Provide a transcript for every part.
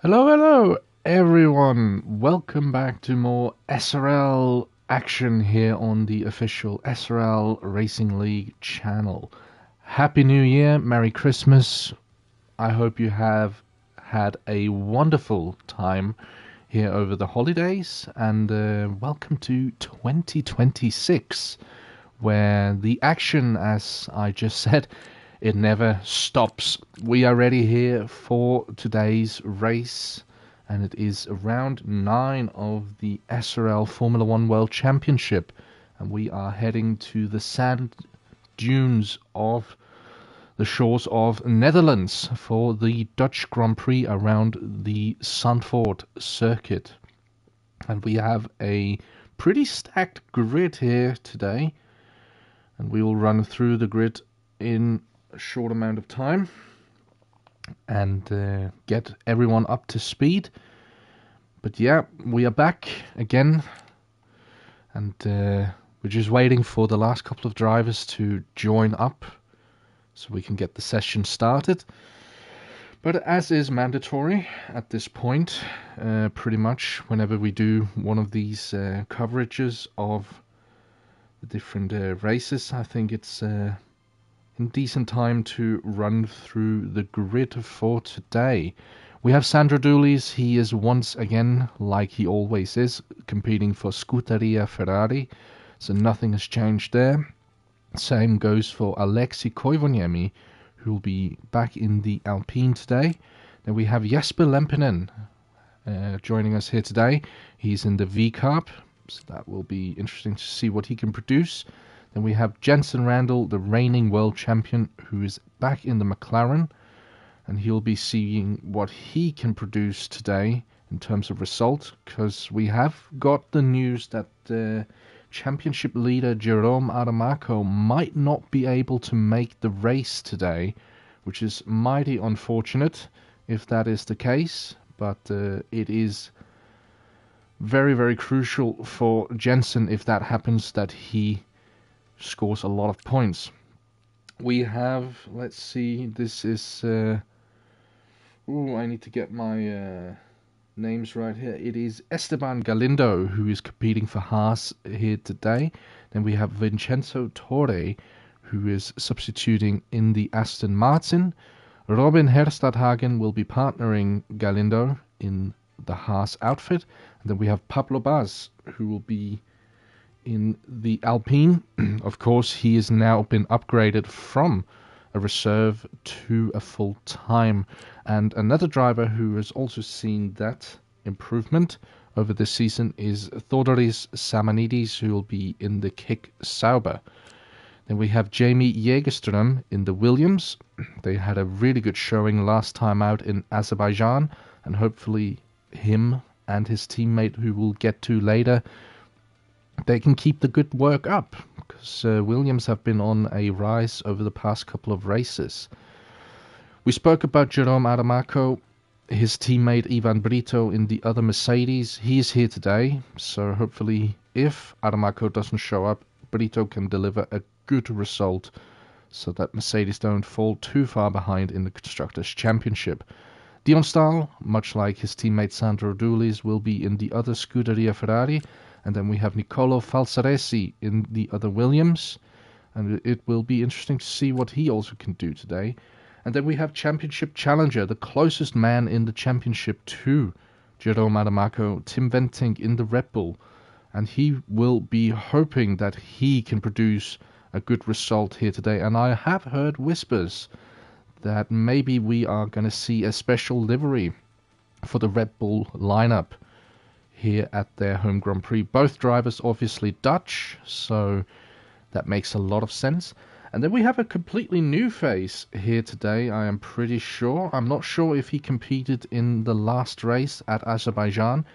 Hello, hello, everyone. Welcome back to more SRL action here on the official SRL Racing League channel. Happy New Year, Merry Christmas. I hope you have had a wonderful time here over the holidays, and welcome to 2026, where the action, as I just said, it never stops. We are ready here for today's race, and it is round 9 of the SRL Formula One World Championship, and we are heading to the sand dunes of the shores of Netherlands for the Dutch Grand Prix around the Zandvoort circuit. And we have a pretty stacked grid here today, and we will run through the grid in a short amount of time and get everyone up to speed. But yeah, we are back again, and we're just waiting for the last couple of drivers to join up so we can get the session started. But as is mandatory at this point, pretty much whenever we do one of these coverages of the different races, I think it's in decent time to run through the grid for today. We have Sandro Doolis. He is once again, like he always is, competing for Scuderia Ferrari, so nothing has changed there. Same goes for Alexei Koivuniemi, who will be back in the Alpine today. Then we have Jesper Lempinen joining us here today. He's in the V-Carb, so that will be interesting to see what he can produce. Then we have Jensen Randall, the reigning world champion, who is back in the McLaren, and he'll be seeing what he can produce today in terms of result, because we have got the news that the championship leader Jerome Adamaco might not be able to make the race today, which is mighty unfortunate if that is the case, but it is very, very crucial for Jensen if that happens, that he scores a lot of points. We have, let's see, this is I need to get my names right here. It is Esteban Galindo who is competing for Haas here today. Then we have Vincenzo Torre, who is substituting in the Aston Martin. Robin Herstadhagen will be partnering Galindo in the Haas outfit. And then we have Pablo Baz, who will be in the Alpine. Of course, he has now been upgraded from a reserve to a full-time. And another driver who has also seen that improvement over this season is Thodoris Samanidis, who will be in the Kick Sauber. Then we have Jamie Jägerström in the Williams. They had a really good showing last time out in Azerbaijan, and hopefully him and his teammate, who we'll get to later, they can keep the good work up, because Williams have been on a rise over the past couple of races. We spoke about Jerome Adamaco, his teammate Ivan Brito in the other Mercedes. He is here today, so hopefully if Adamaco doesn't show up, Brito can deliver a good result so that Mercedes don't fall too far behind in the Constructors' Championship. Dion Stahl, much like his teammate Sandro Doolis, will be in the other Scuderia Ferrari. And then we have Nicolo Falsaresi in the other Williams. And it will be interesting to see what he also can do today. And then we have Championship Challenger, the closest man in the championship to Jerome Adamaco, Tim Ventink in the Red Bull. And he will be hoping that he can produce a good result here today. And I have heard whispers that maybe we are going to see a special livery for the Red Bull lineup here at their home Grand Prix. Both drivers obviously Dutch, so that makes a lot of sense. And then we have a completely new face here today, I am pretty sure. I'm not sure if he competed in the last race at Azerbaijan,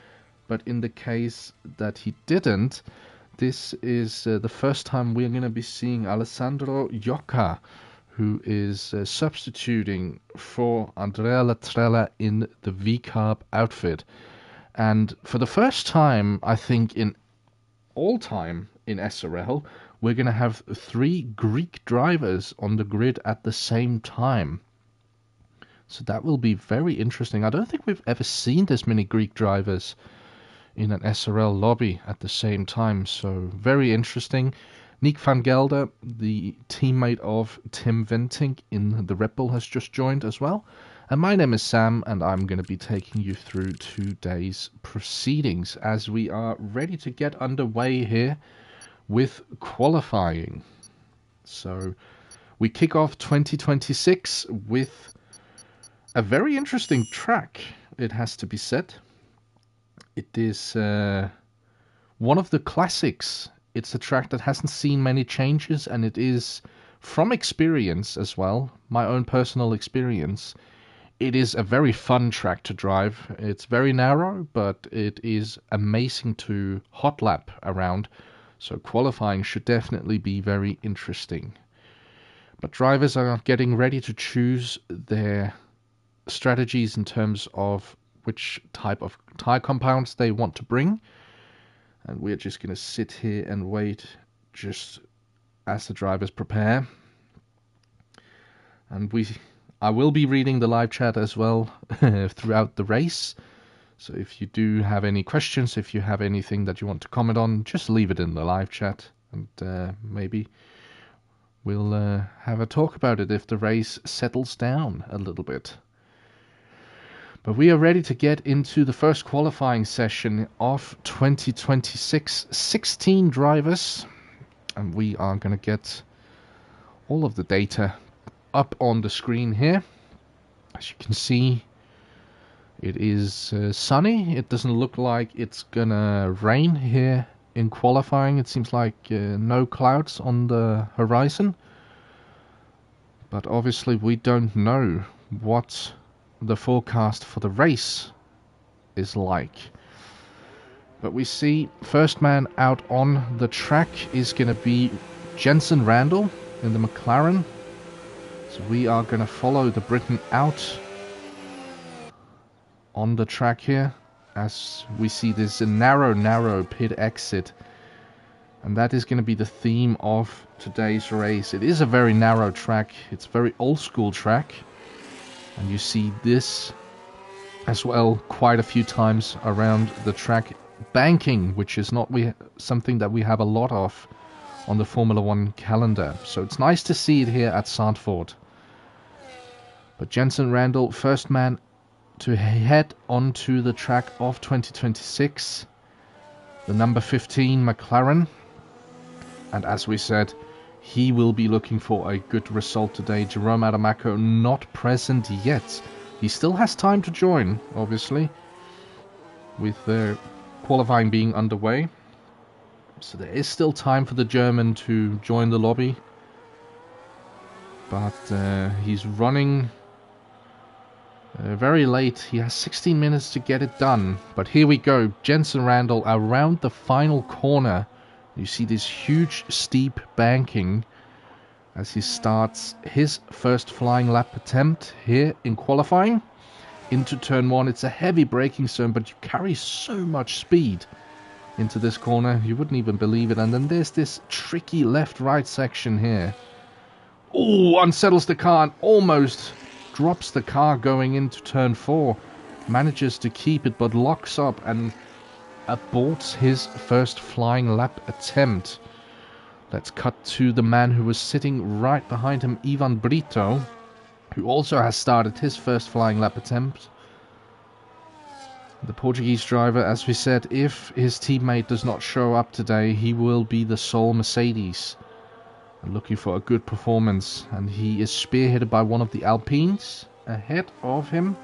but in the case that he didn't, this is the first time we're going to be seeing Alessandro Iocca, who is substituting for Andrea Latrella in the V-Carb outfit. And for the first time, I think, in all time in SRL, we're going to have 3 Greek drivers on the grid at the same time. So that will be very interesting. I don't think we've ever seen this many Greek drivers in an SRL lobby at the same time. So very interesting. Nick van Gelder, the teammate of Tim Venting in the Red Bull, has just joined as well. And my name is Sam, and I'm going to be taking you through today's proceedings as we are ready to get underway here with qualifying. So we kick off 2026 with a very interesting track, it has to be said. It is one of the classics. It's a track that hasn't seen many changes, and it is, from experience as well, my own personal experience, it is a very fun track to drive. It's very narrow, but it is amazing to hot lap around, so qualifying should definitely be very interesting. But drivers are getting ready to choose their strategies in terms of which type of tire compounds they want to bring. And we're just going to sit here and wait just as the drivers prepare. And I will be reading the live chat as well throughout the race. So if you do have any questions, if you have anything that you want to comment on, just leave it in the live chat. And maybe we'll have a talk about it if the race settles down a little bit. But we are ready to get into the first qualifying session of 2026. 16 drivers. And we are going to get all of the data up on the screen here. As you can see, it is sunny. It doesn't look like it's going to rain here in qualifying. It seems like no clouds on the horizon. But obviously we don't know what the forecast for the race is like. But we see first man out on the track is going to be Jensen Randall in the McLaren. So we are going to follow the Briton out on the track here as we see this narrow pit exit. And that is going to be the theme of today's race. It is a very narrow track. It's a very old school track. And you see this as well quite a few times around the track. Banking, which is not something that we have a lot of on the Formula 1 calendar. So it's nice to see it here at Zandvoort. But Jensen Randall, first man to head onto the track of 2026. The number 15 McLaren. And as we said, he will be looking for a good result today. Jerome Adamaco not present yet. He still has time to join, obviously, with the qualifying being underway. So there is still time for the German to join the lobby. But he's running very late. He has 16 minutes to get it done. But here we go. Jensen Randall around the final corner. You see this huge steep banking as he starts his first flying lap attempt here in qualifying. Into turn 1, it's a heavy braking zone, but you carry so much speed into this corner, you wouldn't even believe it. And then there's this tricky left-right section here. Oh, unsettles the car and almost drops the car going into turn 4. Manages to keep it, but locks up and aborts his first flying lap attempt. Let's cut to the man who was sitting right behind him, Ivan Brito, who also has started his first flying lap attempt. The Portuguese driver, as we said, if his teammate does not show up today, he will be the sole Mercedes. Looking for a good performance, and he is spearheaded by one of the Alpines ahead of him.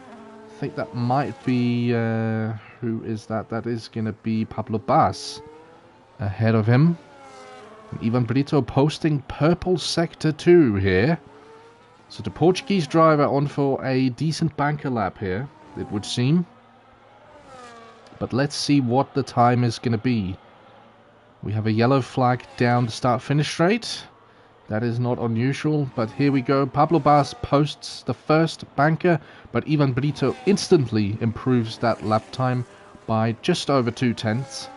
I think that might be... who is that? That is going to be Pablo Bas ahead of him. And Ivan Brito posting purple sector 2 here. So the Portuguese driver on for a decent banker lap here, it would seem. But let's see what the time is going to be. We have a yellow flag down the start-finish straight. That is not unusual, but here we go. Pablo Bas posts the first banker, but Ivan Brito instantly improves that lap time by just over 2/10.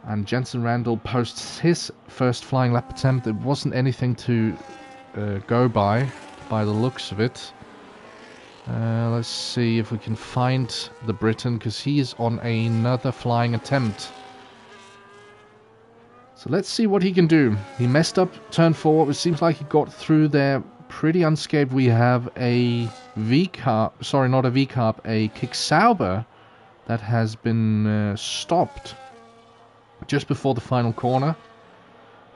And Jensen Randall posts his first flying lap attempt. It wasn't anything to go by the looks of it. Let's see if we can find the Briton, because he is on another flying attempt. So let's see what he can do. He messed up turn 4. It seems like he got through there pretty unscathed. We have a V-carb, sorry, not a V-carb, a Kicksauber that has been stopped just before the final corner,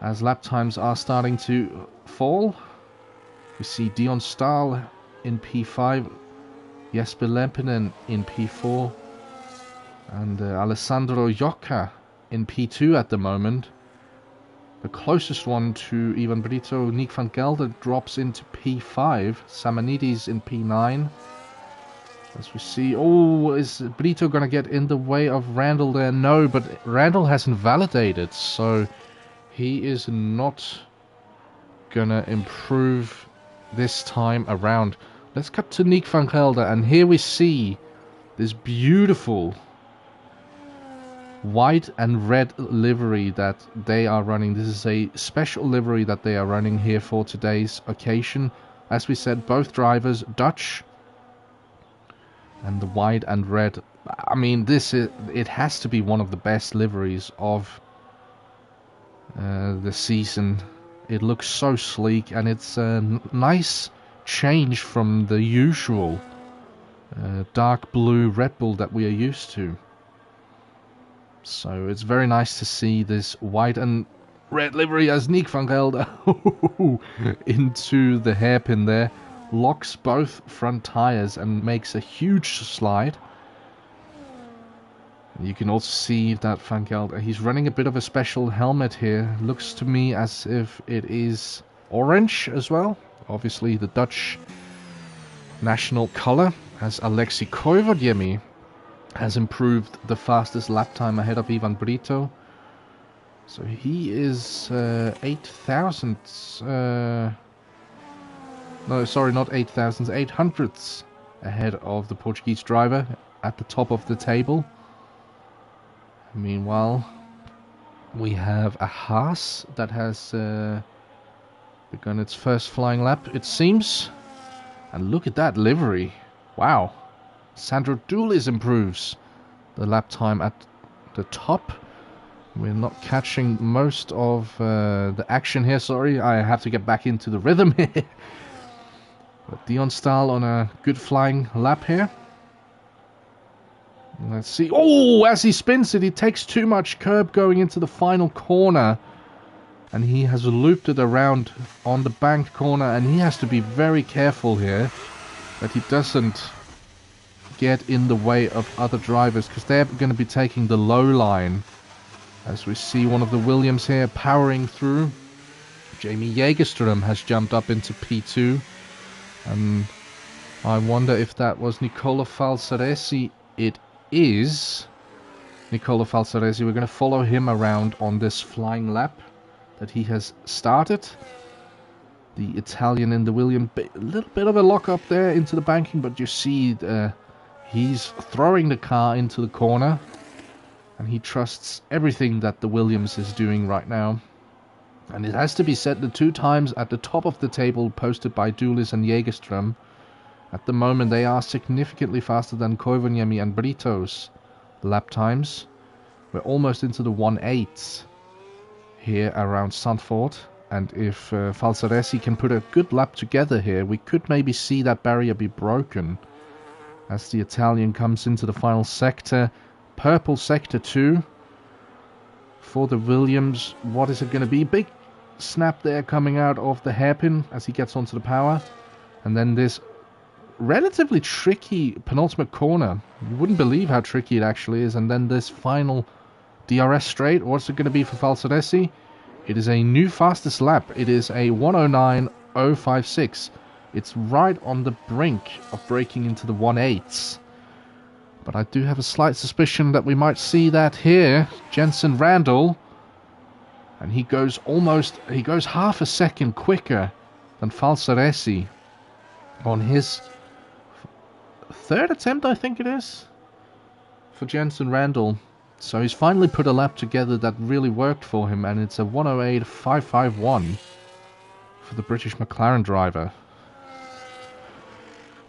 as lap times are starting to fall. We see Dion Stahl in P5, Jesper Lempinen in P4, and Alessandro Jocca in P2 at the moment. The closest one to Ivan Brito, Nick van Gelder, drops into P5. Samanidis in P9. As we see, oh, is Brito going to get in the way of Randall there? No, but Randall hasn't validated, so he is not going to improve this time around. Let's cut to Nick van Gelder, and here we see this beautiful white and red livery that they are running. This is a special livery that they are running here for today's occasion. As we said, both drivers Dutch, and the white and red, I mean, it has to be one of the best liveries of the season. It looks so sleek, and it's a nice change from the usual dark blue Red Bull that we are used to. So it's very nice to see this white and red livery as Nick van Gelder into the hairpin there. Locks both front tires and makes a huge slide. You can also see that Van Gelder, he's running a bit of a special helmet here. Looks to me as if it is orange as well. Obviously the Dutch national color, as Alexi Koivodiemi has improved the fastest lap time ahead of Ivan Brito. So he is 8 thousandths, no, sorry, not 8 thousandths, 800ths ahead of the Portuguese driver at the top of the table. Meanwhile, we have a Haas that has begun its first flying lap, it seems. And look at that livery. Wow. Sandro Dulis improves the lap time at the top. We're not catching most of the action here. Sorry, I have to get back into the rhythm here. But Dion Stahl on a good flying lap here. Let's see. Oh, as he spins it, he takes too much curb going into the final corner. And he has looped it around on the banked corner. And he has to be very careful here that he doesn't get in the way of other drivers, because they're going to be taking the low line. As we see one of the Williams here powering through. Jamie Jägerström has jumped up into P2. And I wonder if that was Nicola Falsaresi. It is Nicola Falsaresi. We're going to follow him around on this flying lap that he has started. The Italian in the Williams, a little bit of a lock up there into the banking, but you see he's throwing the car into the corner, and he trusts everything that the Williams is doing right now. And it has to be said, the 2 times at the top of the table posted by Dulis and Jägerström, at the moment they are significantly faster than Koivuniemi and Brito's lap times. We're almost into the 1/8 here around Zandvoort. And if Falsaresi can put a good lap together here, we could maybe see that barrier be broken. As the Italian comes into the final sector, purple sector 2 for the Williams. What is it going to be? Big snap there coming out of the hairpin as he gets onto the power. And then this relatively tricky penultimate corner. You wouldn't believe how tricky it actually is. And then this final DRS straight. What's it going to be for Falsaresi? It is a new fastest lap. It is a 1:09.056. It's right on the brink of breaking into the 1/8. But I do have a slight suspicion that we might see that here. Jensen Randall. And he goes half a second quicker than Falsaresi on his 3rd attempt, I think it is, for Jensen Randall. So he's finally put a lap together that really worked for him, and it's a 1:08.551 for the British McLaren driver.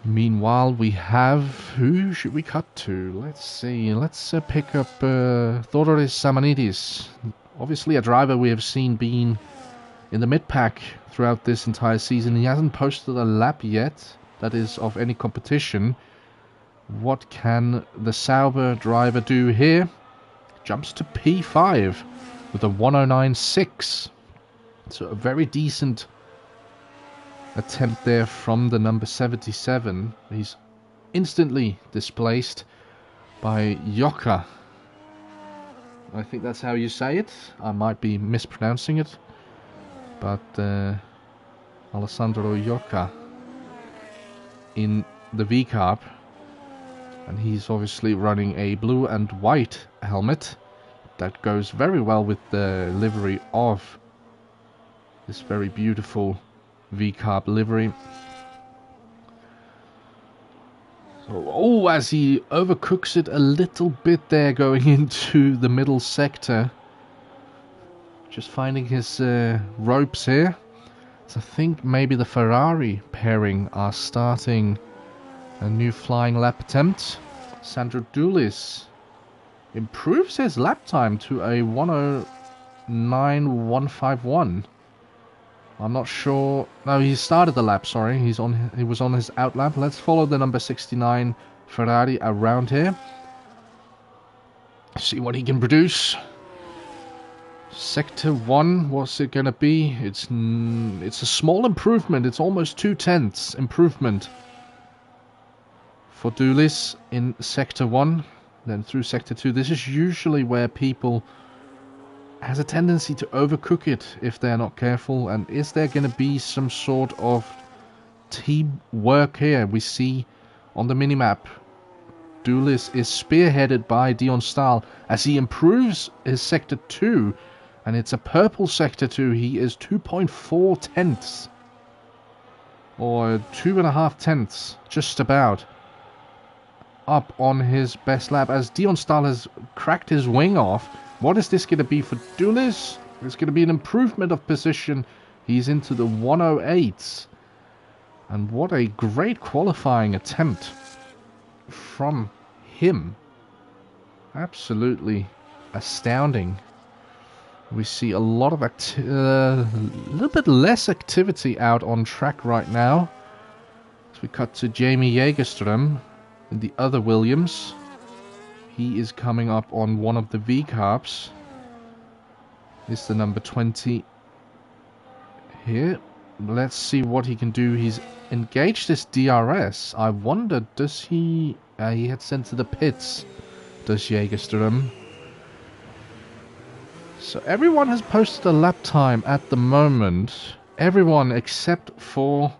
Meanwhile, we have... Who should we cut to? Let's see. Let's pick up Thodoris Samanidis. Obviously a driver we have seen being in the mid-pack throughout this entire season. He hasn't posted a lap yet, that is of any competition. What can the Sauber driver do here? Jumps to P5 with a 109.6. So a very decent attempt there from the number 77. He's instantly displaced by Jocka. I think that's how you say it. I might be mispronouncing it. But Alessandro Jocka in the V-Carb. And he's obviously running a blue and white helmet. That goes very well with the livery of this very beautiful V-Carb livery. So, as he overcooks it a little bit there going into the middle sector. Just finding his ropes here. So I think maybe the Ferrari pairing are starting a new flying lap attempt. Sandro Dulis improves his lap time to a 109.151. I'm not sure. No, he started the lap, sorry. He was on his out lap. Let's follow the number 69 Ferrari around here. See what he can produce. Sector 1, what's it going to be? It's a small improvement. It's almost 0.2 improvement for Dulis in Sector 1. Then through Sector 2. This is usually where people has a tendency to overcook it if they're not careful. And is there going to be some sort of teamwork here? We see on the minimap Dulis is spearheaded by Dion Stahl as he improves his Sector 2. And it's a purple Sector 2. He is 2.4 tenths. Or 2.5 tenths. Just about. Up on his best lap. As Dion Stahl has cracked his wing off. What is this going to be for Dulis? It's going to be an improvement of position. He's into the 108s. And what a great qualifying attempt from him. Absolutely astounding. We see a lot of a little bit less activity out on track right now. As we cut to Jamie Jägerström in the other Williams. He is coming up on one of the V-Carbs. It's the number 20 here. Let's see what he can do. He's engaged this DRS. I wonder, does he... he had sent to the pits, does Jägerström. So everyone has posted a lap time at the moment. Everyone except for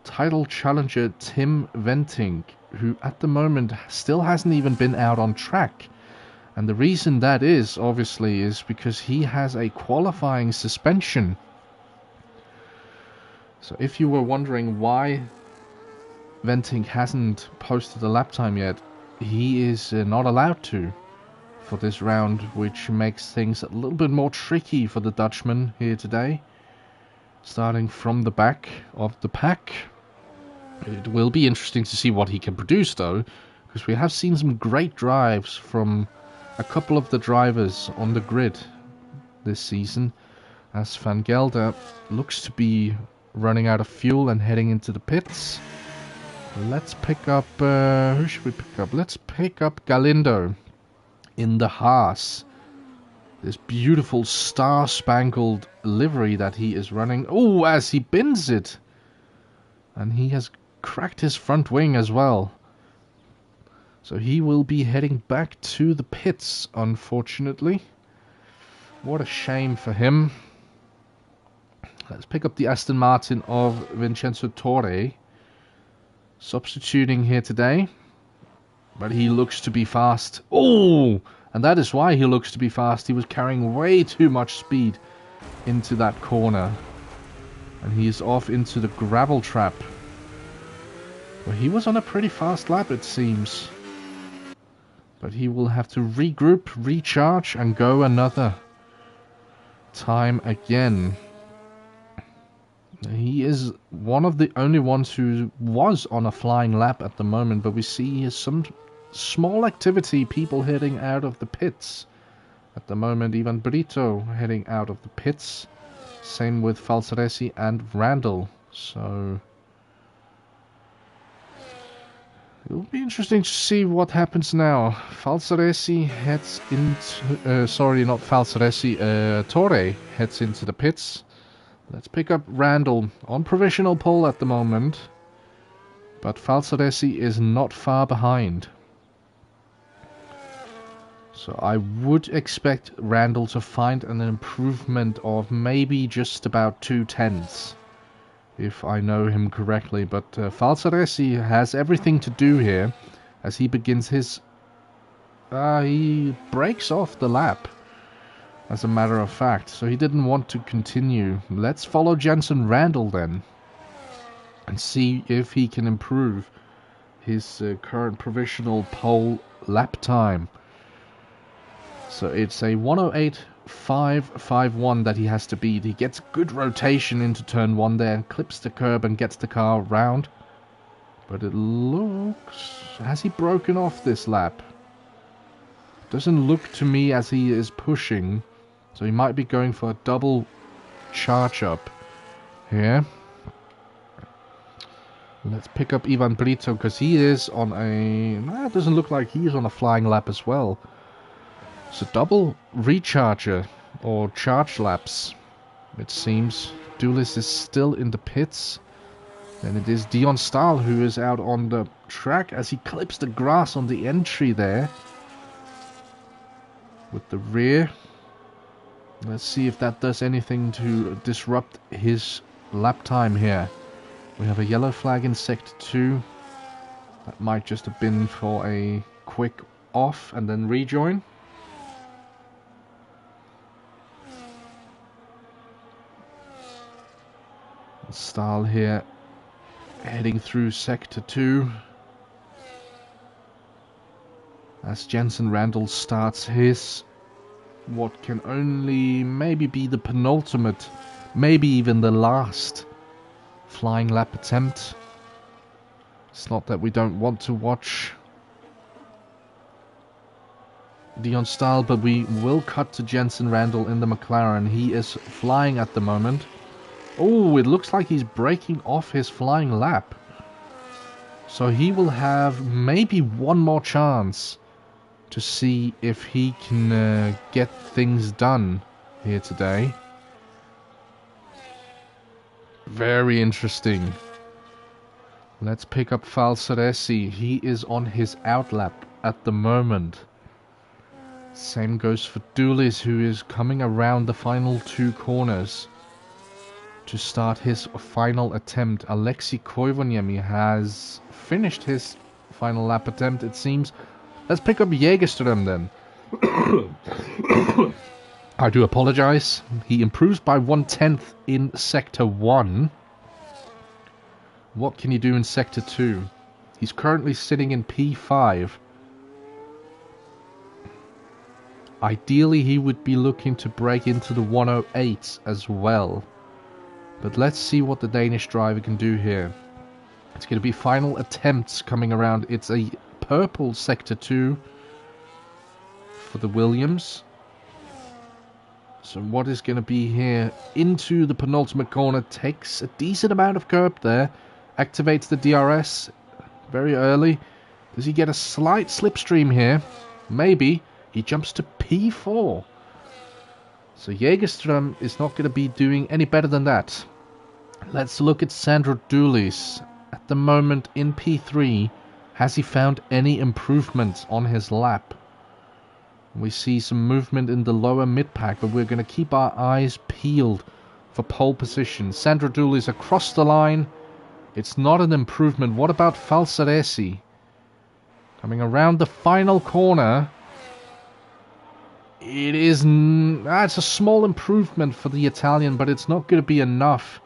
title challenger Tim Venting, who at the moment still hasn't even been out on track. And the reason that is, obviously, is because he has a qualifying suspension. So if you were wondering why Venting hasn't posted a lap time yet, he is not allowed to for this round, which makes things a little bit more tricky for the Dutchman here today. Starting from the back of the pack. It will be interesting to see what he can produce, though, because we have seen some great drives from a couple of the drivers on the grid this season, as Van Gelder looks to be running out of fuel and heading into the pits. Let's pick up... who should we pick up? Let's pick up Galindo in the Haas. This beautiful star-spangled livery that he is running. Oh, as he bins it! And he has cracked his front wing as well. So he will be heading back to the pits, unfortunately. What a shame for him. Let's pick up the Aston Martin of Vincenzo Torre. Substituting here today. But he looks to be fast. Oh! And that is why he looks to be fast. He was carrying way too much speed into that corner. And he is off into the gravel trap. Well, he was on a pretty fast lap, it seems. But he will have to regroup, recharge, and go another time again. He is one of the only ones who was on a flying lap at the moment, but we see some small activity, people heading out of the pits. At the moment, Ivan Brito heading out of the pits. Same with Falsaresi and Randall. So it'll be interesting to see what happens now. Falsaresi heads into... sorry, not Falsaresi. Torre heads into the pits. Let's pick up Randall on provisional pole at the moment. But Falsaresi is not far behind. So I would expect Randall to find an improvement of maybe just about 2/10, if I know him correctly. But Falsaresi has everything to do here as he begins his... he breaks off the lap, as a matter of fact. So he didn't want to continue. Let's follow Jensen Randall then and see if he can improve his current provisional pole lap time. So it's a 1:08.551 that he has to beat. He gets good rotation into turn 1 there, clips the curb and gets the car round. But it looks... has he broken off this lap? Doesn't look to me as he is pushing. So he might be going for a double charge up here. Let's pick up Ivan Brito because he is on a... it doesn't look like he is on a flying lap as well. So double recharger or charge laps, it seems. Duelis is still in the pits. And it is Dion Stahl who is out on the track as he clips the grass on the entry there. With the rear. Let's see if that does anything to disrupt his lap time here. We have a yellow flag in Sector 2. That might just have been for a quick off and then rejoin. Stahl here heading through Sector 2 as Jensen Randall starts his what can only maybe be the penultimate, maybe even the last flying lap attempt. It's not that we don't want to watch Dion Stahl, but we will cut to Jensen Randall in the McLaren. He is flying at the moment. Oh, it looks like he's breaking off his flying lap. So he will have maybe one more chance to see if he can get things done here today. Very interesting. Let's pick up Falsaresi. He is on his outlap at the moment. Same goes for Duelis, who is coming around the final 2 corners to start his final attempt. Alexei Koivoniemi has finished his final lap attempt, it seems. Let's pick up Jägerström then. I do apologize. He improves by 1/10 in Sector 1. What can he do in Sector 2? He's currently sitting in P5. Ideally, he would be looking to break into the 108s as well. But let's see what the Danish driver can do here. It's going to be final attempts coming around. It's a purple Sector 2 for the Williams. So what is going to be here? Into the penultimate corner. Takes a decent amount of curb there. Activates the DRS very early. Does he get a slight slipstream here? Maybe. He jumps to P4. So Jägerström is not going to be doing any better than that. Let's look at Sandro Duelis. At the moment in P3, has he found any improvements on his lap? We see some movement in the lower mid-pack, but we're going to keep our eyes peeled for pole position. Sandro Duelis across the line. It's not an improvement. What about Falsaresi? Coming around the final corner. It is... it's a small improvement for the Italian, but it's not going to be enough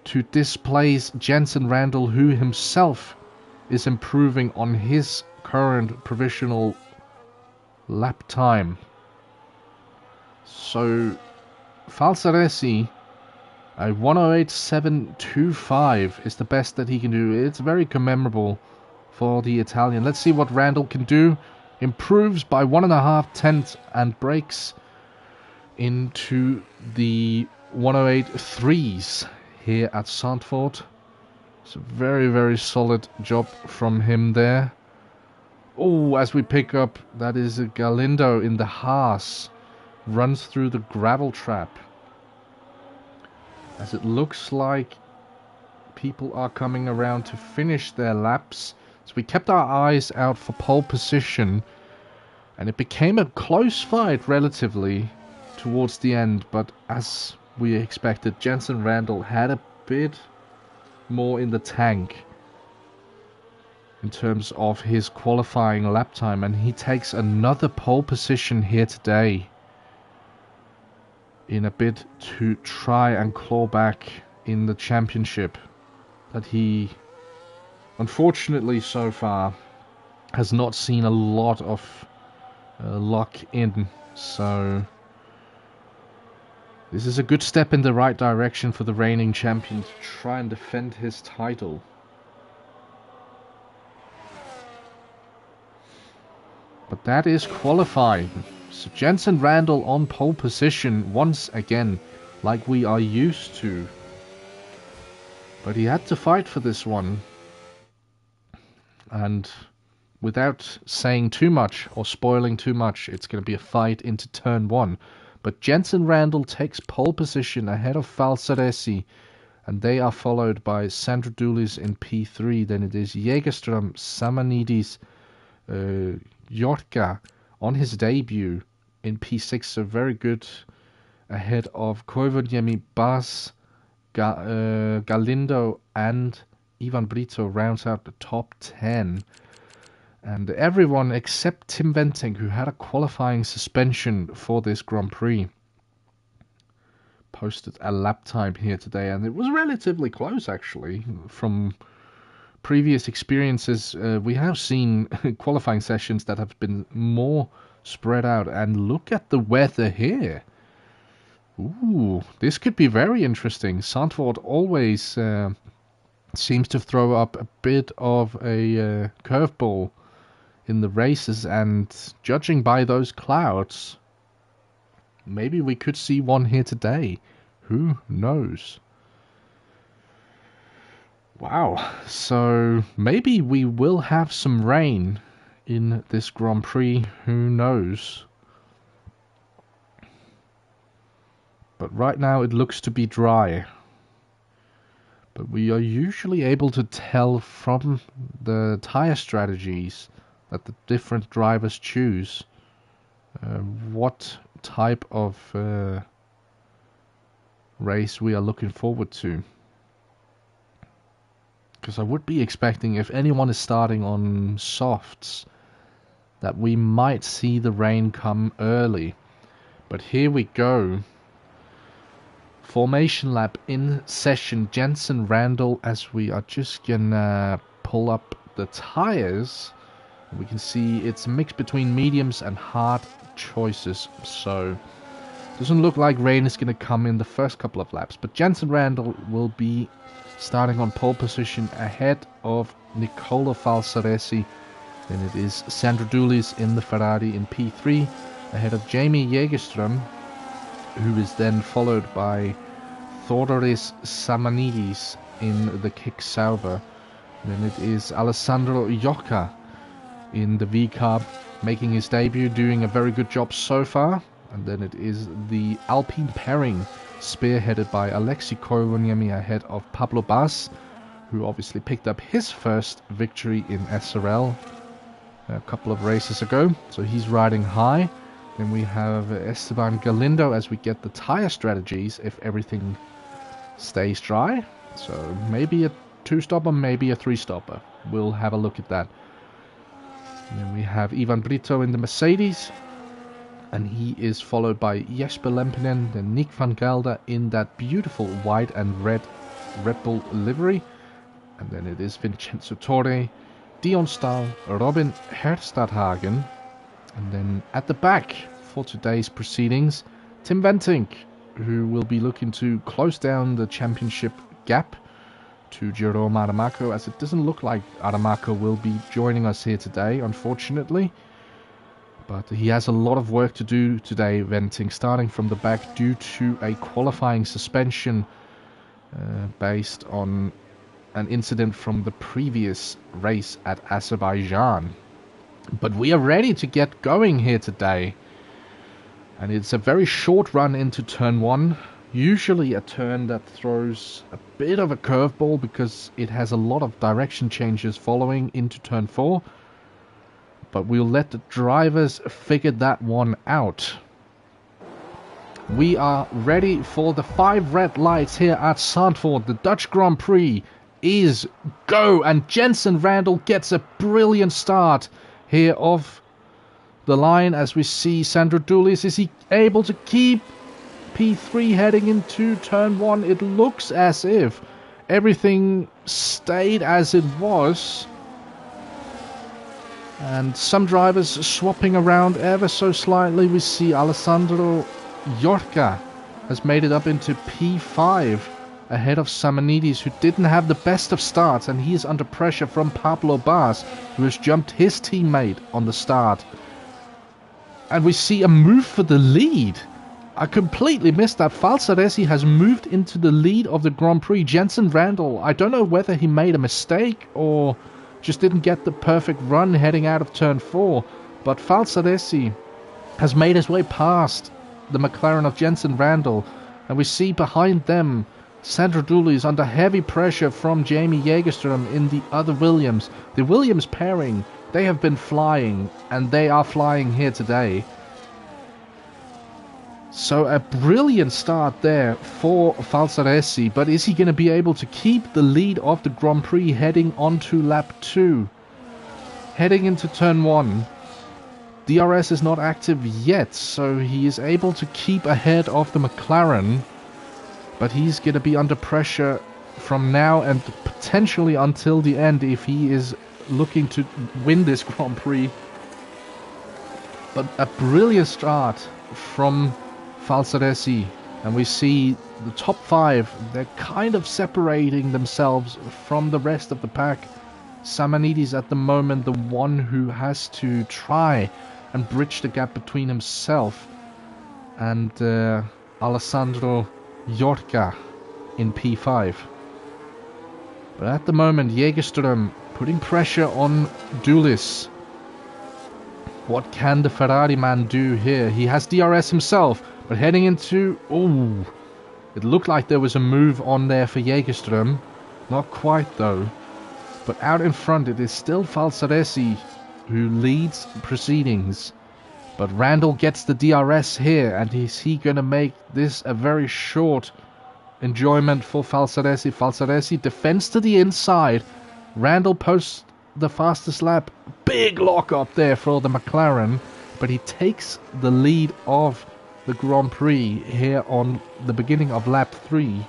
to displace Jensen Randall, who himself is improving on his current provisional lap time. So Falsaresi A 108.725 is the best that he can do. It's very commemorable for the Italian. Let's see what Randall can do. Improves by 1.5 tenths and breaks into the 108.3s here at Zandvoort. It's a very, very solid job from him there. Oh, as we pick up, that is a Galindo in the Haas. Runs through the gravel trap. As it looks like people are coming around to finish their laps. So we kept our eyes out for pole position. And it became a close fight relatively towards the end. But as we expected, Jensen Randall had a bit more in the tank in terms of his qualifying lap time. And he takes another pole position here today, in a bid to try and claw back in the championship that he, unfortunately so far, has not seen a lot of luck in. So this is a good step in the right direction for the reigning champion to try and defend his title. But that is qualifying. So Jensen Randall on pole position once again, like we are used to. But he had to fight for this one. And without saying too much or spoiling too much, it's going to be a fight into turn 1. But Jensen Randall takes pole position ahead of Falsaresi. And they are followed by Sandro Dulis in P3. Then it is Jägerström, Samanidis, Yorka on his debut in P6, so very good ahead of Koivuniemi, Bas, Galindo and Ivan Brito rounds out the top 10. And everyone except Tim Venting, who had a qualifying suspension for this Grand Prix, posted a lap time here today, and it was relatively close actually. From previous experiences, we have seen qualifying sessions that have been more spread out. And look at the weather here. Ooh, this could be very interesting. Zandvoort always seems to throw up a bit of a curveball in the races, and judging by those clouds, maybe we could see one here today. Who knows? Wow, so maybe we will have some rain in this Grand Prix, who knows? But right now it looks to be dry. But we are usually able to tell from the tire strategies that the different drivers choose what type of race we are looking forward to. Because I would be expecting, if anyone is starting on softs, that we might see the rain come early. But here we go. Formation lap in session. Jensen Randall, as we are just gonna pull up the tires. We can see it's a mix between mediums and hard choices. So doesn't look like rain is gonna come in the first couple of laps. But Jensen Randall will be starting on pole position ahead of Nicola Falsaresi. Then it is Sandro Dulis in the Ferrari in P3 ahead of Jamie Jägerström, who is then followed by Thodoris Samanidis in the Kick Sauber. Then it is Alessandro Iocca in the V-Carb, making his debut, doing a very good job so far. And then it is the Alpine pairing, spearheaded by Alexi Koivuniemi ahead of Pablo Bas, who obviously picked up his first victory in SRL a couple of races ago. So he's riding high. Then we have Esteban Galindo as we get the tire strategies if everything stays dry. So maybe a 2-stopper, maybe a 3-stopper. We'll have a look at that. And then we have Ivan Brito in the Mercedes. And he is followed by Jesper Lempinen and Nick van Gelder in that beautiful white and red Red Bull livery. And then it is Vincenzo Torre, Dion Stahl, Robin Herstadhagen. And then at the back for today's proceedings, Tim Ventink who will be looking to close down the championship gap to Jerome Aramaco, as it doesn't look like Aramaco will be joining us here today, unfortunately. But he has a lot of work to do today, venting, starting from the back due to a qualifying suspension based on an incident from the previous race at Azerbaijan. But we are ready to get going here today. And it's a very short run into turn 1. Usually a turn that throws a bit of a curveball because it has a lot of direction changes following into turn 4. But we'll let the drivers figure that one out. We are ready for the 5 red lights here at Zandvoort. The Dutch Grand Prix is go, and Jensen Randall gets a brilliant start here off the line as we see Sandro Dulis. Is he able to keep P3 heading into turn 1? It looks as if everything stayed as it was. And some drivers swapping around ever so slightly. We see Alessandro Yorca has made it up into P5 ahead of Samanidis, who didn't have the best of starts, and he is under pressure from Pablo Bas, who has jumped his teammate on the start. And we see a move for the lead. I completely missed that. Falsaresi has moved into the lead of the Grand Prix. Jensen Randall, I don't know whether he made a mistake or just didn't get the perfect run heading out of turn 4. But Falsaresi has made his way past the McLaren of Jensen Randall. And we see behind them Sandro Dulis under heavy pressure from Jamie Jägerström in the other Williams. The Williams pairing, they have been flying, and they are flying here today. So a brilliant start there for Falsaresi, but is he going to be able to keep the lead of the Grand Prix heading onto lap 2? Heading into turn 1, DRS is not active yet, so he is able to keep ahead of the McLaren, but he's going to be under pressure from now and potentially until the end if he is looking to win this Grand Prix. But a brilliant start from Falsaresi, and we see the top 5, they're kind of separating themselves from the rest of the pack. Samanidis at the moment, the one who has to try and bridge the gap between himself and Alessandro Yorca in P5. But at the moment, Jägerström putting pressure on Dulis. What can the Ferrari man do here? He has DRS himself, but heading into... Oh, it looked like there was a move on there for Jägerström. Not quite though. But out in front it is still Falsaresi who leads proceedings. But Randall gets the DRS here, and is he going to make this a very short enjoyment for Falsaresi? Falsaresi defends to the inside. Randall posts the fastest lap. Big lock up there for the McLaren, but he takes the lead of the Grand Prix here on the beginning of lap 3.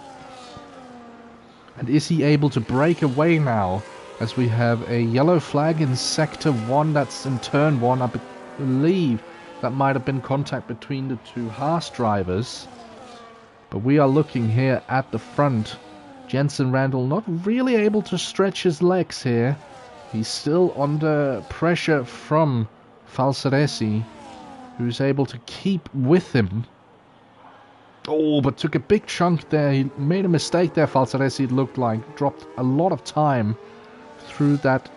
And is he able to break away now, as we have a yellow flag in sector 1? That's in turn 1. I believe that might have been contact between the two Haas drivers. But we are looking here at the front. Jensen Randall not really able to stretch his legs here. He's still under pressure from Falsaresi, who's able to keep with him. Oh, but took a big chunk there. He made a mistake there, Falsaresi, it looked like. Dropped a lot of time through that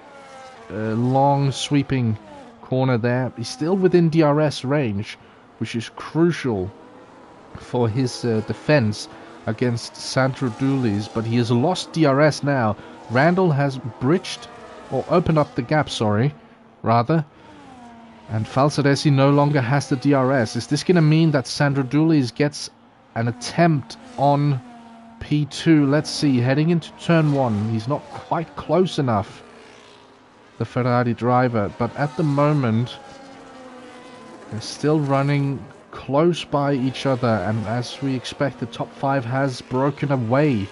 long sweeping corner there. He's still within DRS range, which is crucial for his defense against Sandro Dulis, but he has lost DRS now. Randall has bridged, or opened up the gap, rather. And Falsaresi no longer has the DRS. Is this going to mean that Sandro Dulis gets an attempt on P2? Let's see, heading into turn 1. He's not quite close enough, the Ferrari driver, but at the moment they're still running close by each other, and as we expect, the top 5 has broken away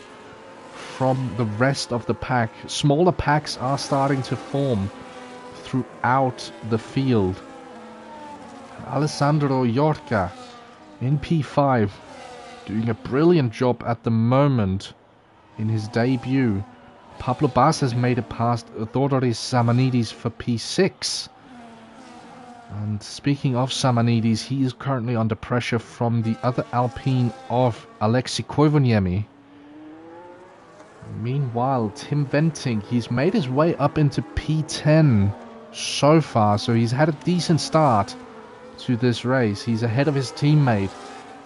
from the rest of the pack. Smaller packs are starting to form throughout the field. Alessandro Yorca in P5. doing a brilliant job at the moment in his debut. Pablo Bas has made it past Theodoros Samanidis for P6. And speaking of Samanidis, he is currently under pressure from the other Alpine of Alexei Koivuniemi. Meanwhile, Tim Venting, he's made his way up into P10 so far, so he's had a decent start to this race. He's ahead of his teammate,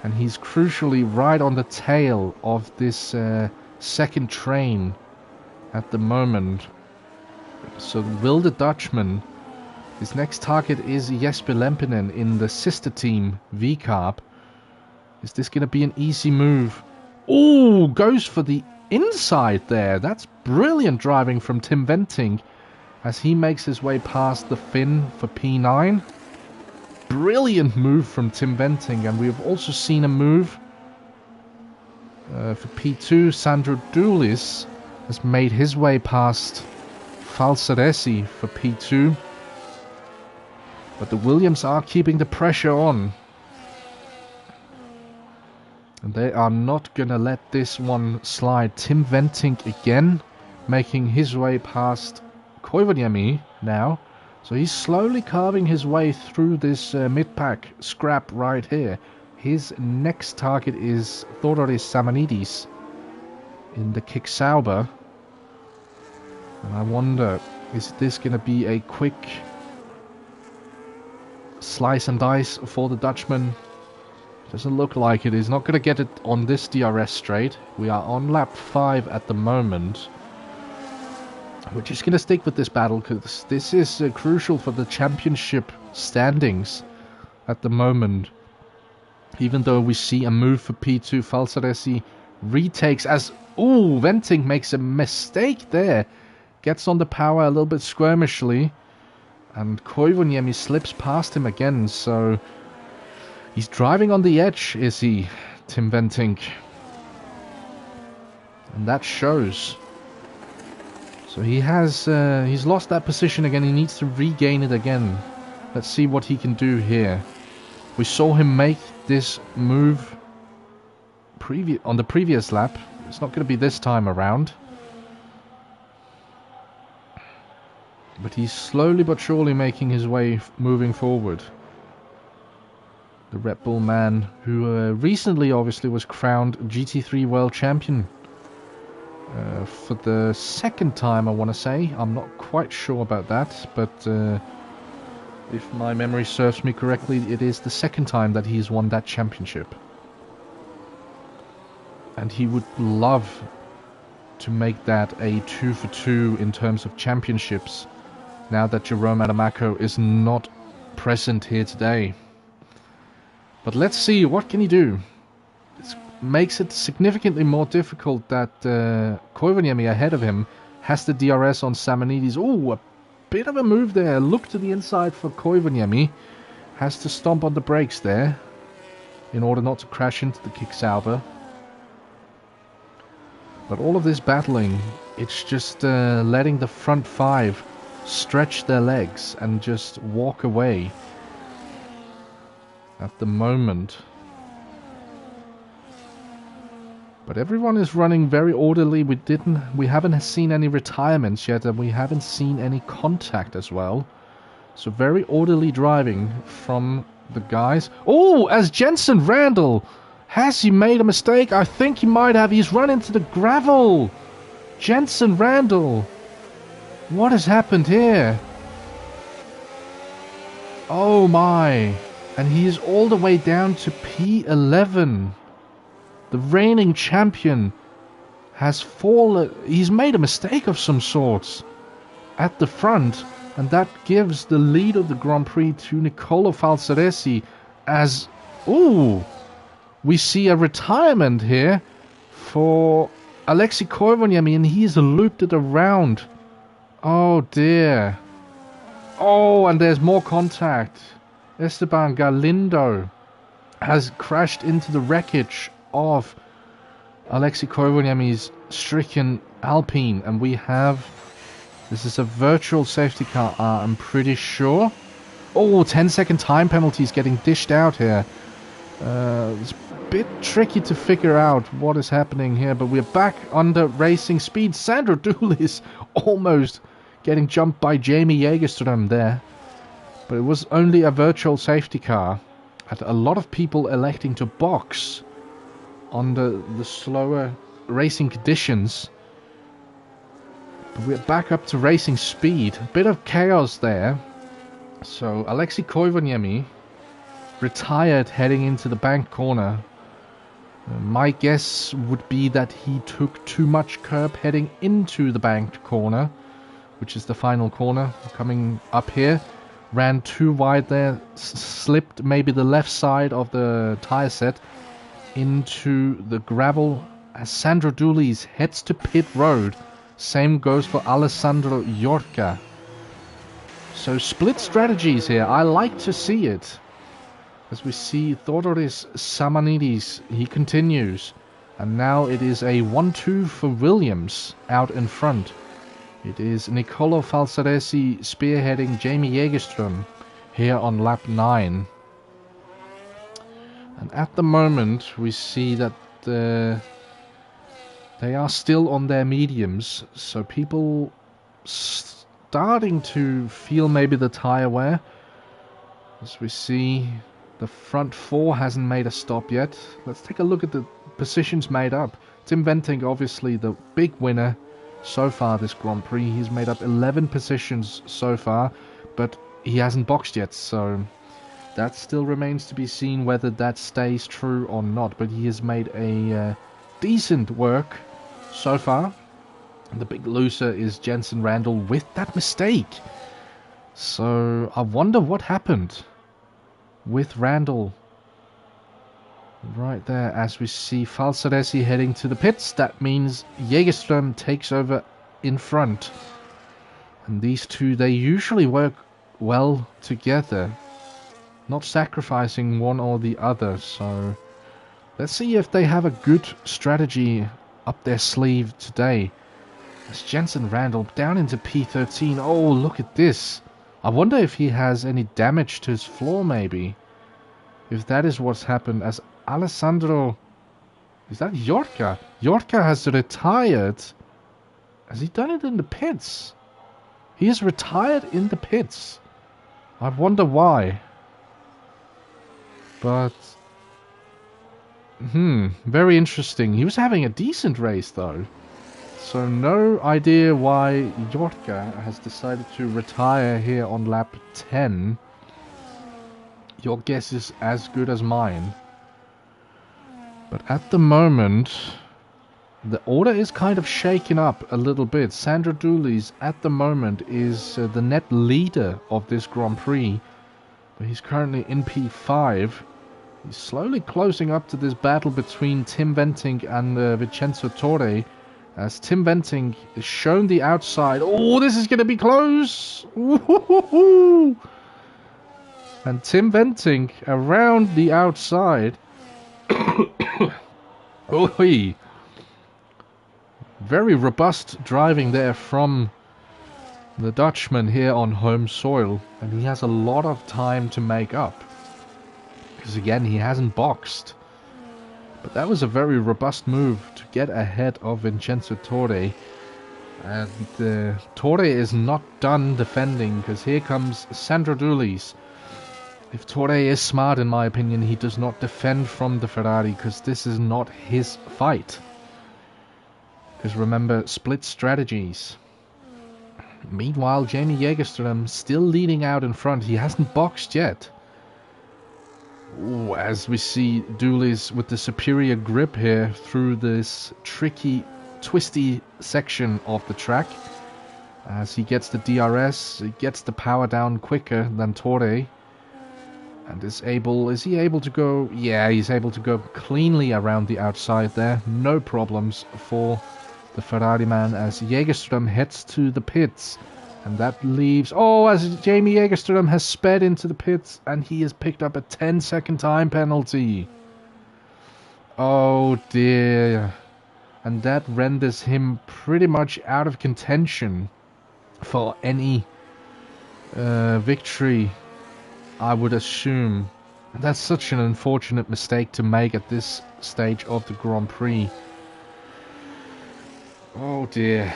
and he's crucially right on the tail of this second train at the moment. So will the Dutchman, his next target is Jesper Lempinen in the sister team VCarb. Is this going to be an easy move? Oh, goes for the inside there. That's brilliant driving from Tim Venting as he makes his way past the Finn for P9. Brilliant move from Tim Venting, and we've also seen a move for P2. Sandro Doulis has made his way past Falsaresi for P2. But the Williams are keeping the pressure on. And they are not going to let this one slide. Tim Venting again, making his way past Koivuniemi now. So he's slowly carving his way through this mid-pack scrap right here. His next target is Theodoros Samanidis in the Kick Sauber. And I wonder, is this going to be a quick slice and dice for the Dutchman? Doesn't look like it. He's not going to get it on this DRS straight. We are on lap 5 at the moment. We're just going to stick with this battle because this is crucial for the championship standings at the moment. Even though we see a move for P2, Falsaresi retakes as... Ooh, Venting makes a mistake there. Gets on the power a little bit skirmishly. And Koivuniemi slips past him again, so... He's driving on the edge, is he, Tim Venting? And that shows. So he has, he's lost that position again. He needs to regain it again. Let's see what he can do here. We saw him make this move on the previous lap. It's not going to be this time around. But he's slowly but surely making his way moving forward. The Red Bull man who recently obviously was crowned GT3 World Champion. For the second time, I want to say. I'm not quite sure about that, but if my memory serves me correctly, it is the second time that he's won that championship. And he would love to make that a 2 for 2 in terms of championships, now that Jerome Adamaco is not present here today. But let's see, what can he do? It makes it significantly more difficult that Koivuniemi ahead of him has the DRS on Samanidis. Oh, a bit of a move there. Look to the inside for Koivuniemi. Has to stomp on the brakes there in order not to crash into the Kick Sauber. But all of this battling, it's just letting the front 5 stretch their legs and just walk away at the moment. But everyone is running very orderly. We haven't seen any retirements yet, and we haven't seen any contact as well. So very orderly driving from the guys. Oh, as Jensen Randall, has he made a mistake? I think he might have. He's run into the gravel. Jensen Randall, what has happened here? Oh my. And he is all the way down to P11. The reigning champion has fallen. He's made a mistake of some sorts at the front. And that gives the lead of the Grand Prix to Nicolo Falsaresi as... Ooh! We see a retirement here for Alexei Koivuniemi, and he's looped it around. Oh dear. Oh, and there's more contact. Esteban Galindo has crashed into the wreckage of Alexei Koivuniemi's stricken Alpine, and we have... This is a virtual safety car, I'm pretty sure. Oh, 10-second time penalties getting dished out here. bit tricky to figure out what is happening here, but we're back under racing speed. Sandro Dooley is almost getting jumped by Jamie Jägerström there, but it was only a virtual safety car, and a lot of people electing to box under the slower racing conditions. But we're back up to racing speed. A bit of chaos there. So Alexei Koivuniemi retired heading into the bank corner. My guess would be that he took too much curb heading into the banked corner, which is the final corner coming up here. Ran too wide there, slipped maybe the left side of the tire set into the gravel as Sandro Dooley heads to pit road. Same goes for Alessandro Yorca. So split strategies here. I like to see it. As we see Thodoris Samanidis, he continues. And now it is a 1-2 for Williams out in front. It is Nicolo Falsaresi spearheading Jamie Jägerström here on lap 9. And at the moment we see that they are still on their mediums, so people starting to feel maybe the tyre wear. As we see, the front 4 hasn't made a stop yet. Let's take a look at the positions made up. Tim Venting, obviously the big winner so far this Grand Prix. He's made up 11 positions so far, but he hasn't boxed yet, so that still remains to be seen whether that stays true or not. But he has made a decent work so far. The big loser is Jensen Randall with that mistake. So I wonder what happened with Randall right there. As we see Falsaresi heading to the pits, that means Jägerström takes over in front. And these two, they usually work well together, not sacrificing one or the other. So let's see if they have a good strategy up their sleeve today. As Jensen Randall down into P13. Oh, look at this. I wonder if he has any damage to his floor, maybe. If that is what's happened, as Alessandro... Is that Yorca? Yorca has retired. Has he done it in the pits? He has retired in the pits. I wonder why. But... very interesting. He was having a decent race, though. So no idea why Yorca has decided to retire here on lap 10. Your guess is as good as mine. But at the moment, the order is kind of shaken up a little bit. Sandro Dooley at the moment is the net leader of this Grand Prix. But he's currently in P5. He's slowly closing up to this battle between Tim Venting and Vincenzo Torre. As Tim Venting is shown the outside. Oh, this is going to be close. Ooh. And Tim Venting around the outside. Oh, very robust driving there from the Dutchman here on home soil. And he has a lot of time to make up. Because again, he hasn't boxed. But that was a very robust move to get ahead of Vincenzo Torre. And Torre is not done defending, because here comes Sandro Dooley. If Torre is smart, in my opinion, he does not defend from the Ferrari, because this is not his fight. Because remember, split strategies. Meanwhile, Jamie Jägerström still leading out in front. He hasn't boxed yet. Ooh, as we see Dooley's with the superior grip here through this tricky, twisty section of the track. As he gets the DRS, he gets the power down quicker than Torre. And is he able to go? Yeah, he's able to go cleanly around the outside there. No problems for the Ferrari man as Jägerström heads to the pits. And that leaves... Oh, as Jamie Jägerström has sped into the pits and he has picked up a 10-second time penalty. Oh dear. And that renders him pretty much out of contention for any victory, I would assume. And that's such an unfortunate mistake to make at this stage of the Grand Prix. Oh dear.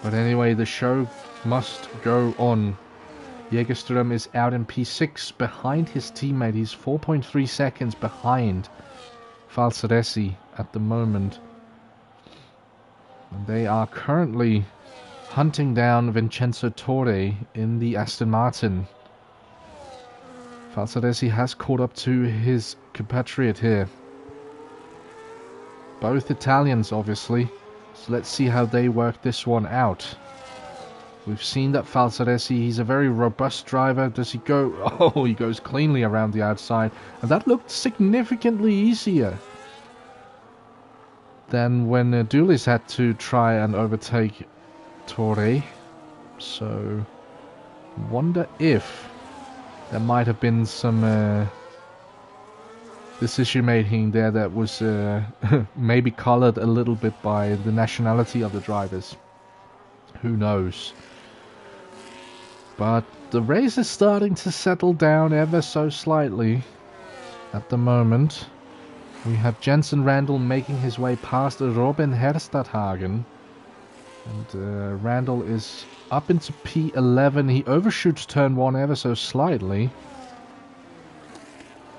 But anyway, the show must go on. Jägerström is out in P6 behind his teammate. He's 4.3 seconds behind Falsaresi at the moment. And they are currently hunting down Vincenzo Torre in the Aston Martin. Falsaresi has caught up to his compatriot here. Both Italians, obviously. So let's see how they work this one out. We've seen that Falsaresi, he's a very robust driver. Does he go? Oh, he goes cleanly around the outside. And that looked significantly easier than when Dulis had to try and overtake Torre. So, wonder if there might have been some decision making there that was maybe colored a little bit by the nationality of the drivers. Who knows? But the race is starting to settle down ever so slightly at the moment. We have Jensen Randall making his way past Robin Herstadhagen. And Randall is up into P11. He overshoots turn 1 ever so slightly,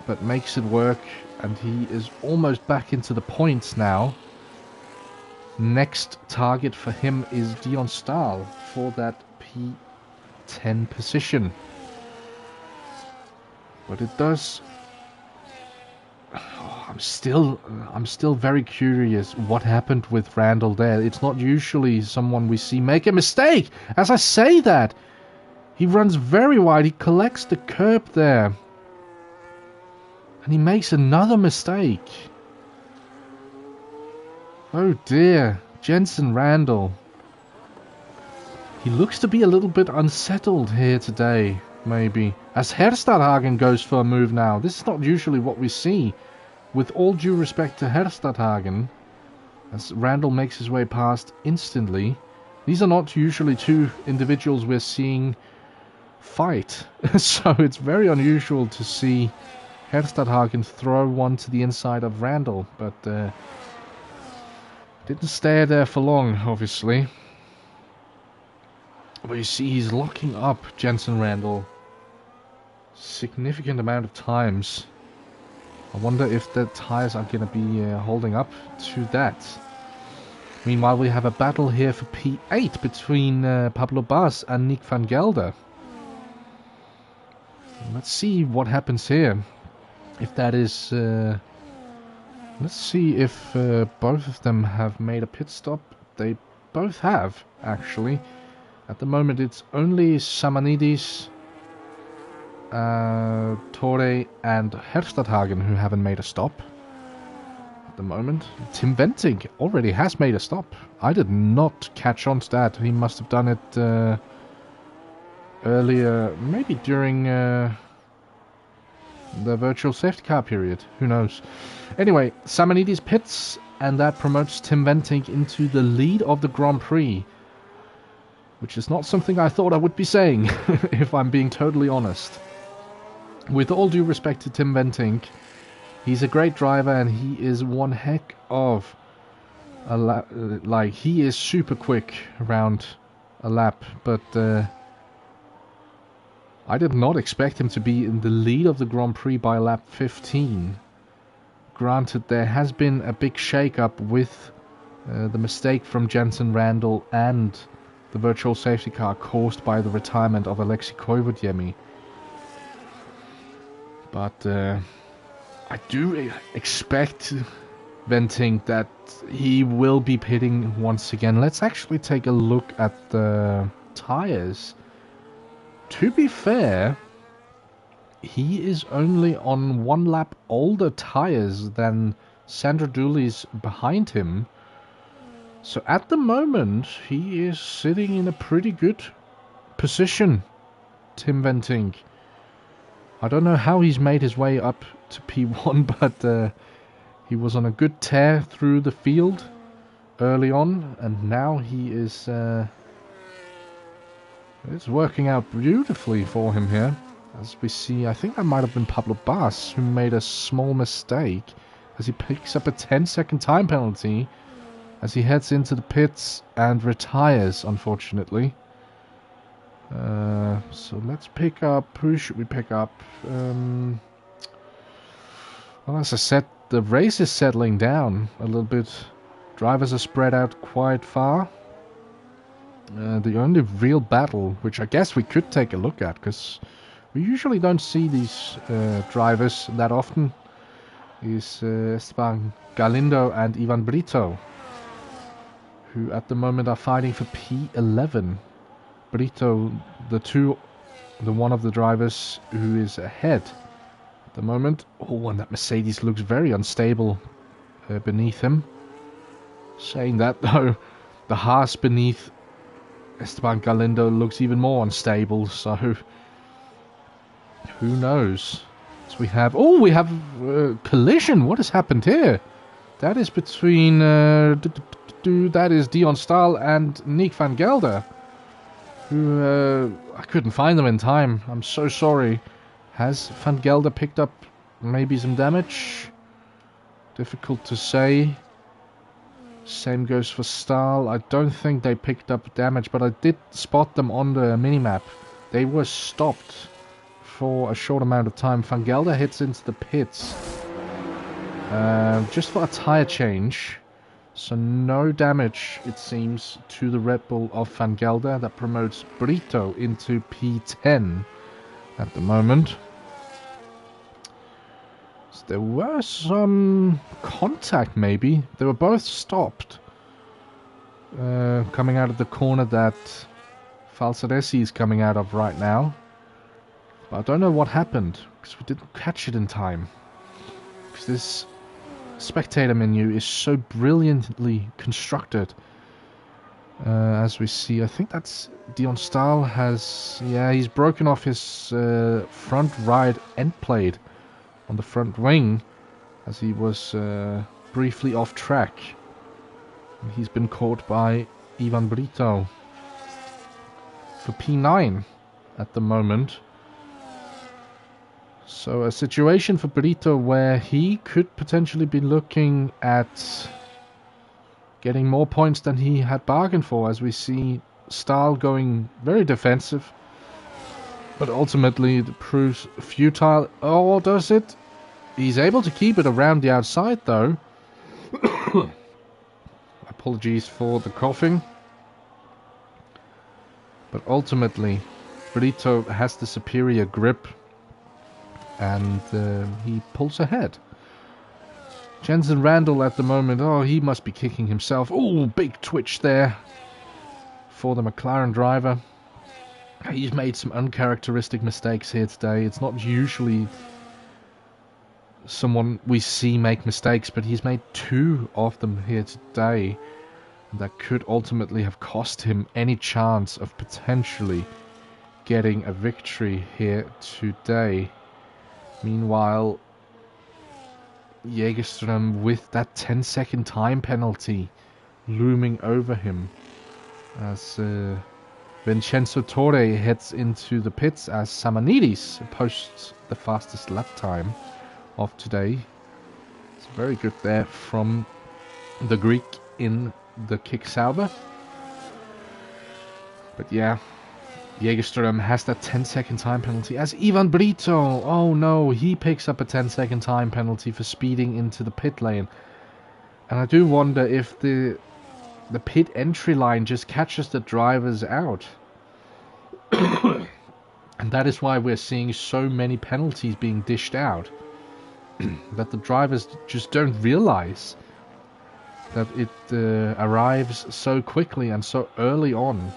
but makes it work, and he is almost back into the points now. Next target for him is Dion Stahl for that P10 position. But it does... Oh, I'm still very curious what happened with Randall there. It's not usually someone we see make a mistake. As I say that, he runs very wide. He collects the curb there. And he makes another mistake. Oh dear, Jensen Randall. He looks to be a little bit unsettled here today, maybe. As Herstadhagen goes for a move now. This is not usually what we see. With all due respect to Herstadhagen, as Randall makes his way past instantly. These are not usually two individuals we're seeing fight. So it's very unusual to see Herstadhagen throw one to the inside of Randall, but didn't stay there for long, obviously. But you see, he's locking up Jensen Randall significant amount of times. I wonder if the tires are going to be holding up to that. Meanwhile, we have a battle here for P8 between Pablo Bas and Nick van Gelder. Let's see what happens here. If that is... let's see if both of them have made a pit stop. They both have, actually. At the moment, it's only Samanidis, Torre and Herstadhagen who haven't made a stop. At the moment, Tim Venting already has made a stop. I did not catch on to that. He must have done it earlier, maybe during... the virtual safety car period. Who knows? Anyway, Samanidis pits, and that promotes Tim Venting into the lead of the Grand Prix. Which is not something I thought I would be saying, if I'm being totally honest. With all due respect to Tim Venting, he's a great driver and he is one heck of a lap. Like, he is super quick around a lap, but I did not expect him to be in the lead of the Grand Prix by lap 15. Granted, there has been a big shake-up with the mistake from Jensen Randall and the virtual safety car caused by the retirement of Alexei Koivodiemi. But I do expect Venting that he will be pitting once again. Let's actually take a look at the tires. To be fair, he is only on 1 lap older tires than Sandro Dulis behind him. So at the moment, he is sitting in a pretty good position, Tim Venting. I don't know how he's made his way up to P1, but he was on a good tear through the field early on, and now he is... it's working out beautifully for him here. As we see, I think that might have been Pablo Bas who made a small mistake as he picks up a 10-second time penalty as he heads into the pits and retires, unfortunately. So let's pick up... Who should we pick up? Well, as I said, the race is settling down a little bit. Drivers are spread out quite far. The only real battle, which I guess we could take a look at, because we usually don't see these drivers that often, is Esteban Galindo and Ivan Brito, who at the moment are fighting for P11. Brito, the one of the drivers who is ahead at the moment. Oh, and that Mercedes looks very unstable beneath him. Saying that though, the Haas beneath Esteban Galindo looks even more unstable, so who knows? So we have collision. What has happened here? That is between that is Dion Stahl and Nick van Gelder, who I couldn't find them in time. I'm so sorry. Has van Gelder picked up maybe some damage? Difficult to say. Same goes for Stahl. I don't think they picked up damage, but I did spot them on the minimap. They were stopped for a short amount of time. Van Gelder hits into the pits just for a tyre change. So no damage, it seems, to the Red Bull of Van Gelder. That promotes Brito into P10 at the moment. So there were some contact, maybe. They were both stopped. Coming out of the corner that Falsaresi is coming out of right now. But I don't know what happened, because we didn't catch it in time. Because this spectator menu is so brilliantly constructed. As we see, I think that's Dion Stahl has... Yeah, he's broken off his front right end plate on the front wing as he was briefly off track. And he's been caught by Ivan Brito for P9 at the moment. So a situation for Brito where he could potentially be looking at getting more points than he had bargained for, as we see Stahl going very defensive. But ultimately it proves futile. Oh, does it? He's able to keep it around the outside though. Apologies for the coughing. But ultimately Brito has the superior grip. And he pulls ahead. Jensen Randall at the moment, oh, he must be kicking himself. Oh, big twitch there for the McLaren driver. He's made some uncharacteristic mistakes here today. It's not usually someone we see make mistakes, but he's made 2 of them here today. That could ultimately have cost him any chance of potentially getting a victory here today. Meanwhile, Jägerström with that 10-second time penalty looming over him as Vincenzo Torre heads into the pits as Samanidis posts the fastest lap time of today. It's very good there from the Greek in the kick Sauber. But yeah, Jägerström has that 10-second time penalty as Ivan Brito, oh no, he picks up a 10-second time penalty for speeding into the pit lane. And I do wonder if the pit entry line just catches the drivers out. And that is why we're seeing so many penalties being dished out. That the drivers just don't realize that it arrives so quickly and so early on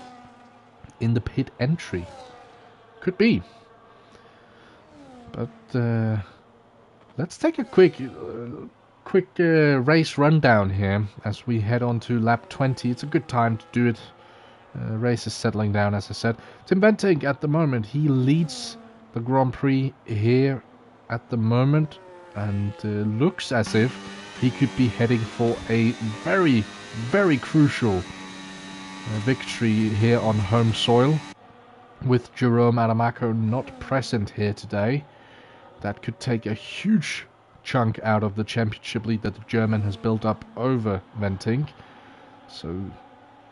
in the pit entry. Could be. But let's take a quick race rundown here as we head on to lap 20. It's a good time to do it. Race is settling down, as I said. Tim Bentinck at the moment, he leads the Grand Prix here at the moment, and looks as if he could be heading for a very, very crucial victory here on home soil. with Jerome Adamaco not present here today. That could take a huge chunk out of the championship lead that the German has built up over Venting. So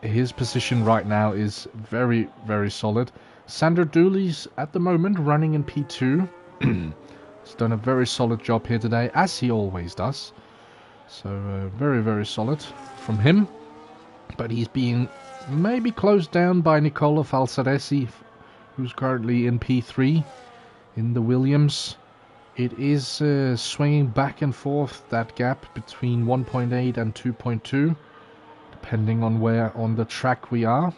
his position right now is very, very solid. Sandro Dooley's at the moment running in P2. He's done a very solid job here today, as he always does. So very, very solid from him. But he's being maybe closed down by Nicola Falsaresi, who's currently in P3 in the Williams. It is swinging back and forth, that gap between 1.8 and 2.2, depending on where on the track we are.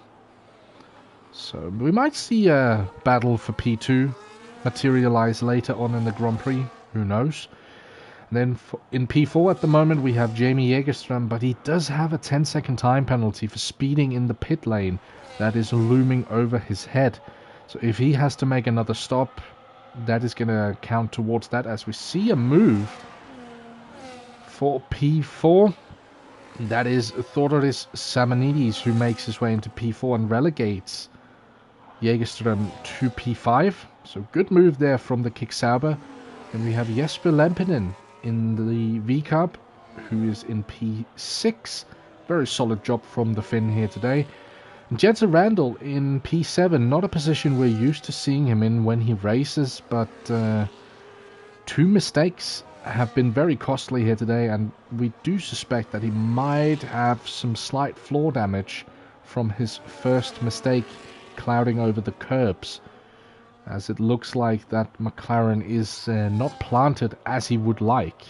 So we might see a battle for P2 materialize later on in the Grand Prix, who knows. And then in P4 at the moment we have Jamie Jägerström, but he does have a 10-second time penalty for speeding in the pit lane that is looming over his head. So if he has to make another stop, that is going to count towards that, as we see a move for P4. That is Thodoris Samanidis, who makes his way into P4 and relegates Jägerström to P5. So good move there from the Kicksauber. And we have Jesper Lempinen in the V-Cup, who is in P6. Very solid job from the Finn here today. Jensen Randall in P7, not a position we're used to seeing him in when he races, but 2 mistakes have been very costly here today, and we do suspect that he might have some slight floor damage from his first mistake clouding over the curbs, as it looks like that McLaren is not planted as he would like.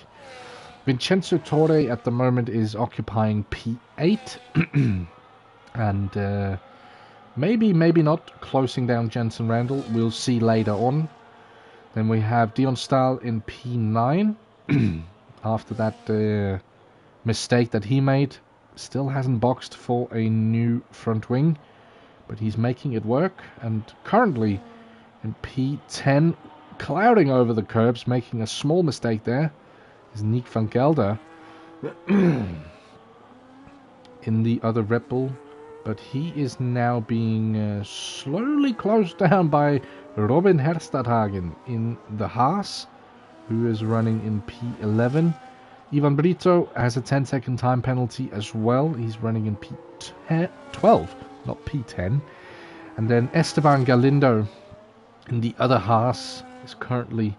Vincenzo Torre at the moment is occupying P8. And maybe not closing down Jensen Randall. We'll see later on. Then we have Dion Stahl in P9. After that mistake that he made. Still hasn't boxed for a new front wing, but he's making it work. And currently in P10, clouding over the curbs, making a small mistake there, is Nick van Gelder in the other Red Bull. But he is now being slowly closed down by Robin Herstadhagen in the Haas, who is running in P11. Ivan Brito has a 10-second time penalty as well. He's running in P12, not P10. And then Esteban Galindo in the other Haas is currently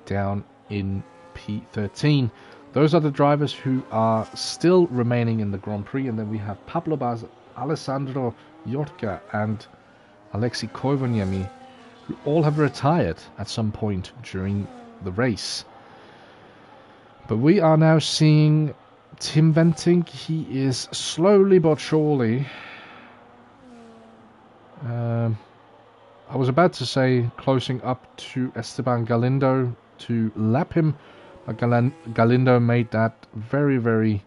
down in P13. Those are the drivers who are still remaining in the Grand Prix. And then we have Pablo Baz, Alessandro Yorka and Alexei Koivoniemi, who all have retired at some point during the race. But we are now seeing Tim Venting. He is slowly but surely, I was about to say closing up to Esteban Galindo to lap him, but Galindo made that very, very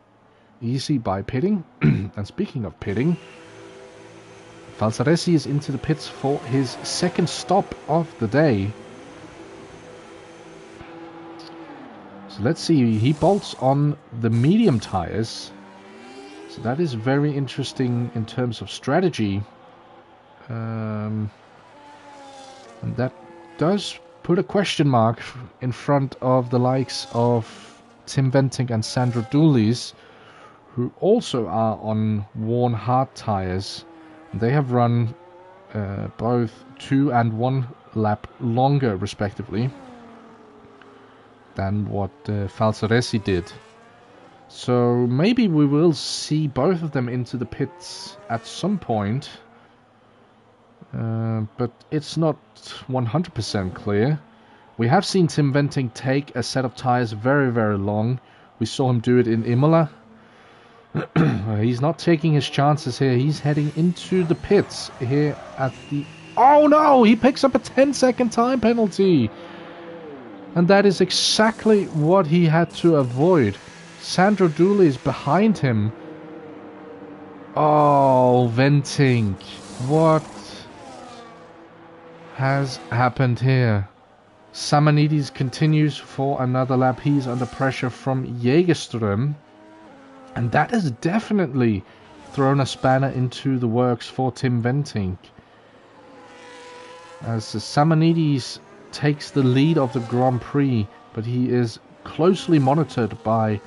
easy by pitting. And speaking of pitting, Falsaresi is into the pits for his second stop of the day. So let's see, he bolts on the medium tires. So that is very interesting in terms of strategy. And that does put a question mark in front of the likes of Tim Venting and Sandro Dooley's, who also are on worn hard tires. They have run both 2 and 1 lap longer, respectively, than what Falsaresi did. So maybe we will see both of them into the pits at some point, but it's not 100% clear. We have seen Tim Venting take a set of tires very, very long. We saw him do it in Imola. He's not taking his chances here. He's heading into the pits here at the... Oh no! He picks up a 10-second time penalty! And that is exactly what he had to avoid. Sandro Dooley is behind him. Oh, Venting. What has happened here? Samanidis continues for another lap. He's under pressure from Jägerström. And that has definitely thrown a spanner into the works for Tim Venting. as Samanides takes the lead of the Grand Prix, but he is closely monitored by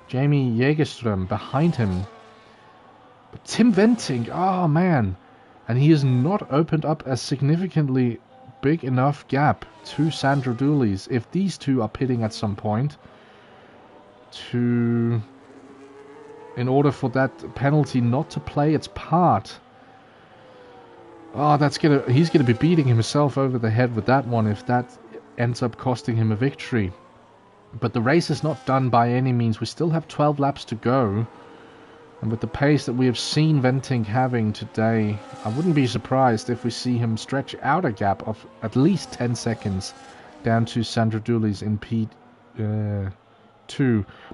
Jamie Jägerström behind him. But Tim Venting, oh man, and he has not opened up a significantly big enough gap to Sandro Dooley's, if these two are pitting at some point, in order for that penalty not to play its part. Oh, he's gonna be beating himself over the head with that one if that ends up costing him a victory. But the race is not done by any means. We still have 12 laps to go. And with the pace that we have seen Venting having today, I wouldn't be surprised if we see him stretch out a gap of at least 10 seconds down to Sandro Dooley's in P2.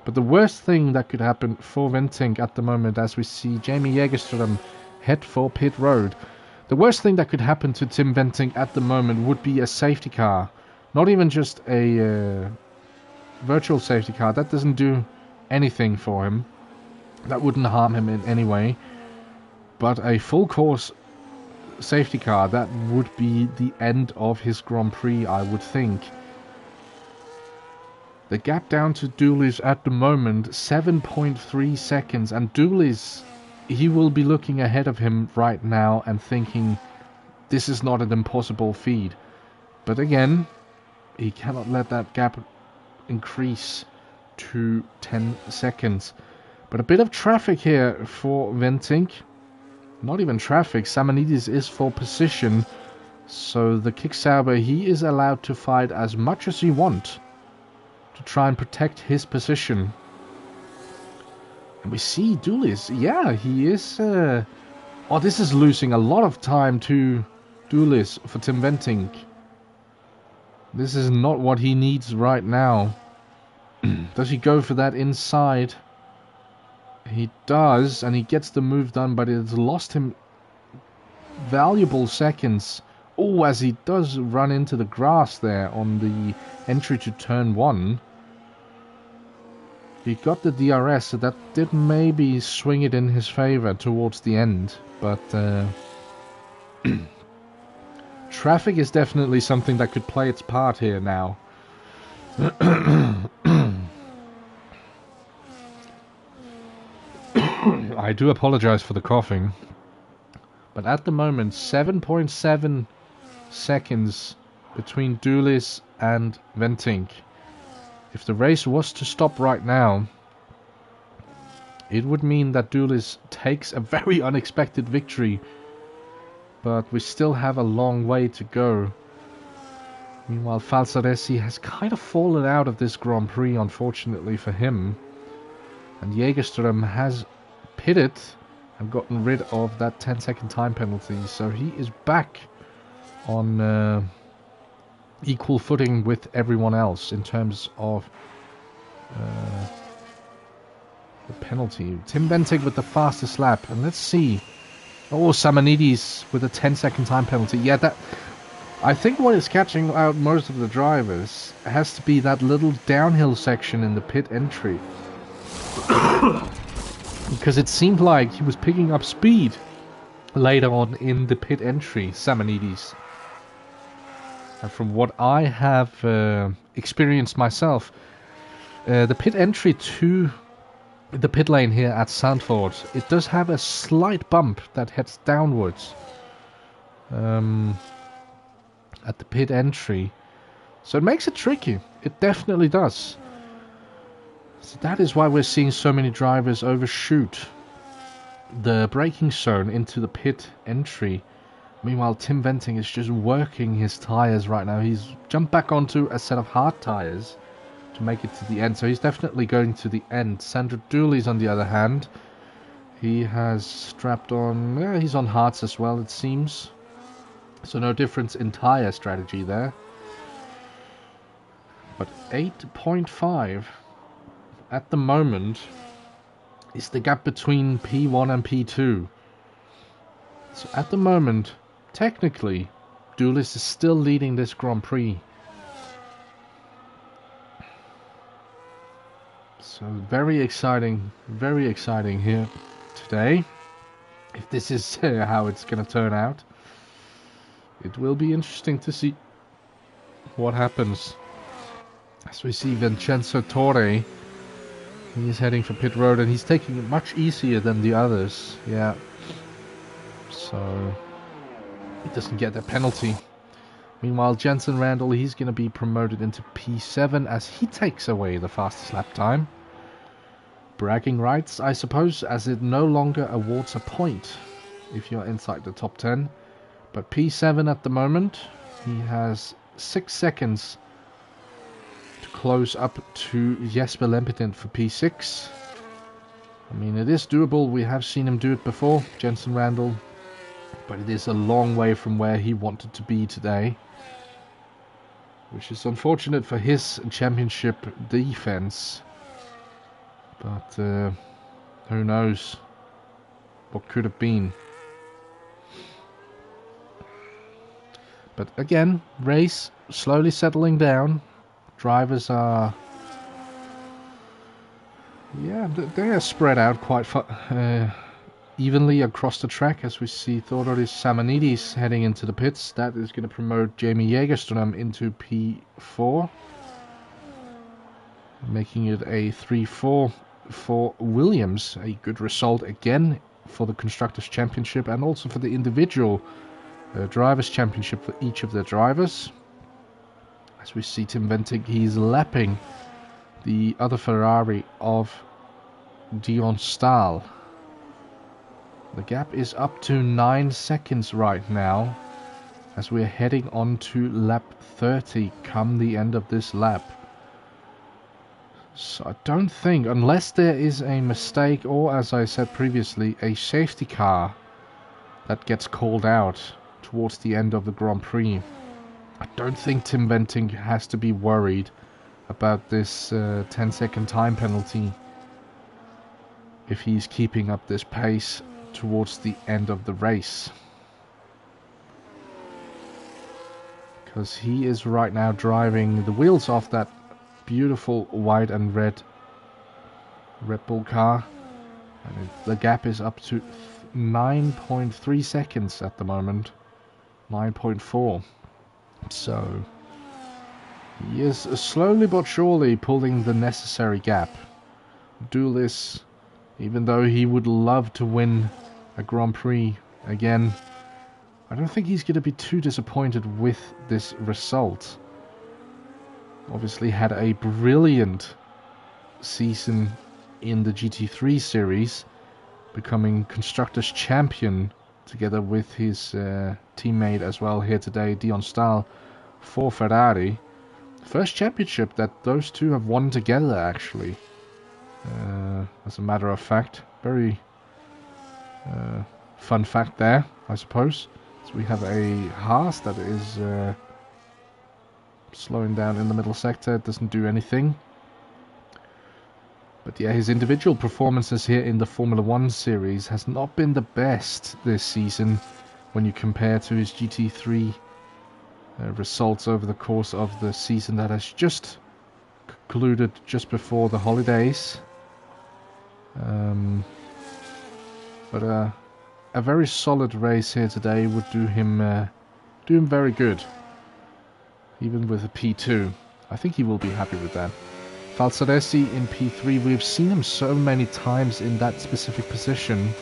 But the worst thing that could happen for Venting at the moment, as we see Jamie Jägerström head for pit road, the worst thing that could happen to Tim Venting at the moment would be a safety car. Not even just a virtual safety car. That doesn't do anything for him. That wouldn't harm him in any way. But a full course safety car, that would be the end of his Grand Prix, I would think. The gap down to Dooley's at the moment, 7.3 seconds. And Dooley's, he will be looking ahead of him right now and thinking, this is not an impossible feat. But again, he cannot let that gap increase to 10 seconds. But a bit of traffic here for Venting. Not even traffic, Samanides is for position. So the Kicksauber, he is allowed to fight as much as he wants to try and protect his position. And we see Dooley's, yeah, he is... oh, this is losing a lot of time to Dooley's for Tim Venting. This is not what he needs right now. Does he go for that inside? He does, and he gets the move done, but it's lost him valuable seconds. Oh, as he does run into the grass there on the entry to turn 1. He got the DRS, so that did maybe swing it in his favor towards the end. But traffic is definitely something that could play its part here now. I do apologize for the coughing. But at the moment, 7.7 seconds between Dooley's and Venting. If the race was to stop right now, it would mean that Dooley's takes a very unexpected victory. But we still have a long way to go. Meanwhile, Falsaresi has kind of fallen out of this Grand Prix, unfortunately for him. And Jägerström has pitted and gotten rid of that 10-second time penalty. So he is back on equal footing with everyone else in terms of the penalty. Tim Venting with the fastest lap. And let's see. Oh, Samanides with a 10-second time penalty. Yeah, that... I think what is catching out most of the drivers has to be that little downhill section in the pit entry. Because it seemed like he was picking up speed later on in the pit entry, Samanides. And from what I have experienced myself, the pit entry to the pit lane here at Sandford, it does have a slight bump that heads downwards at the pit entry. So it makes it tricky. It definitely does. So that is why we're seeing so many drivers overshoot the braking zone into the pit entry. Meanwhile, Tim Venting is just working his tyres right now. He's jumped back onto a set of hard tyres to make it to the end. So he's definitely going to the end. Sandro Dooley's, on the other hand, he has strapped on... Yeah, he's on hards as well, it seems. So no difference in tyre strategy there. But 8.5... at the moment is the gap between P1 and P2. So at the moment, technically, Dooley's is still leading this Grand Prix. So very exciting here today. If this is how it's going to turn out. it will be interesting to see what happens. As we see Vincenzo Torre, he's heading for pit road and he's taking it much easier than the others. Yeah. So he doesn't get the penalty. Meanwhile, Jensen Randall, he's going to be promoted into P7 as he takes away the fastest lap time. Bragging rights, I suppose, as it no longer awards a point if you're inside the top 10. But P7 at the moment, he has 6 seconds to close up to Jesper Lempeden for P6. I mean, it is doable. We have seen him do it before, Jensen Randall. But it is a long way from where he wanted to be today. Which is unfortunate for his championship defense. But who knows what could have been. But again, race slowly settling down. Drivers are... yeah, they are spread out quite evenly across the track, as we see Theodoros Samanidis heading into the pits. That is going to promote Jamie Jägerström into P4, making it a 3-4 for Williams. A good result again for the Constructors' Championship and also for the individual Drivers' Championship for each of their drivers. As we see Tim Venting, he's lapping the other Ferrari of Dion Stahl. The gap is up to 9 seconds right now, as we're heading on to lap 30 come the end of this lap. So I don't think, unless there is a mistake or, as I said previously, a safety car that gets called out towards the end of the Grand Prix, I don't think Tim Venting has to be worried about this 10-second time penalty if he's keeping up this pace towards the end of the race, because he is right now driving the wheels off that beautiful white and red Red Bull car, and the gap is up to 9.3 seconds at the moment, 9.4. So he is slowly but surely pulling the necessary gap. Do this, even though he would love to win a Grand Prix again, I don't think he's going to be too disappointed with this result. Obviously had a brilliant season in the GT3 series, becoming Constructors' Champion together with his teammate as well here today, Dion Stahl, for Ferrari. First championship that those two have won together, actually. As a matter of fact, very fun fact there, I suppose. So we have a Haas that is slowing down in the middle sector, doesn't do anything. But yeah, his individual performances here in the Formula 1 series has not been the best this season when you compare to his GT3 results over the course of the season that has just concluded just before the holidays. But a very solid race here today would do him very good, even with a P2. I think he will be happy with that. Falsaresi in P3, we've seen him so many times in that specific position,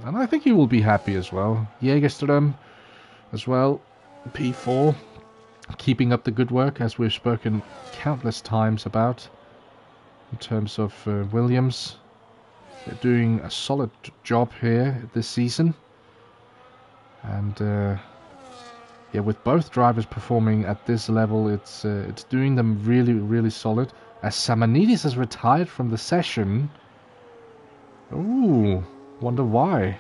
and I think he will be happy as well. Jägerström as well, P4, keeping up the good work, as we've spoken countless times about in terms of Williams. They're doing a solid job here this season, and yeah, with both drivers performing at this level, it's doing them really, really solid. As Samanidis has retired from the session. Ooh, wonder why.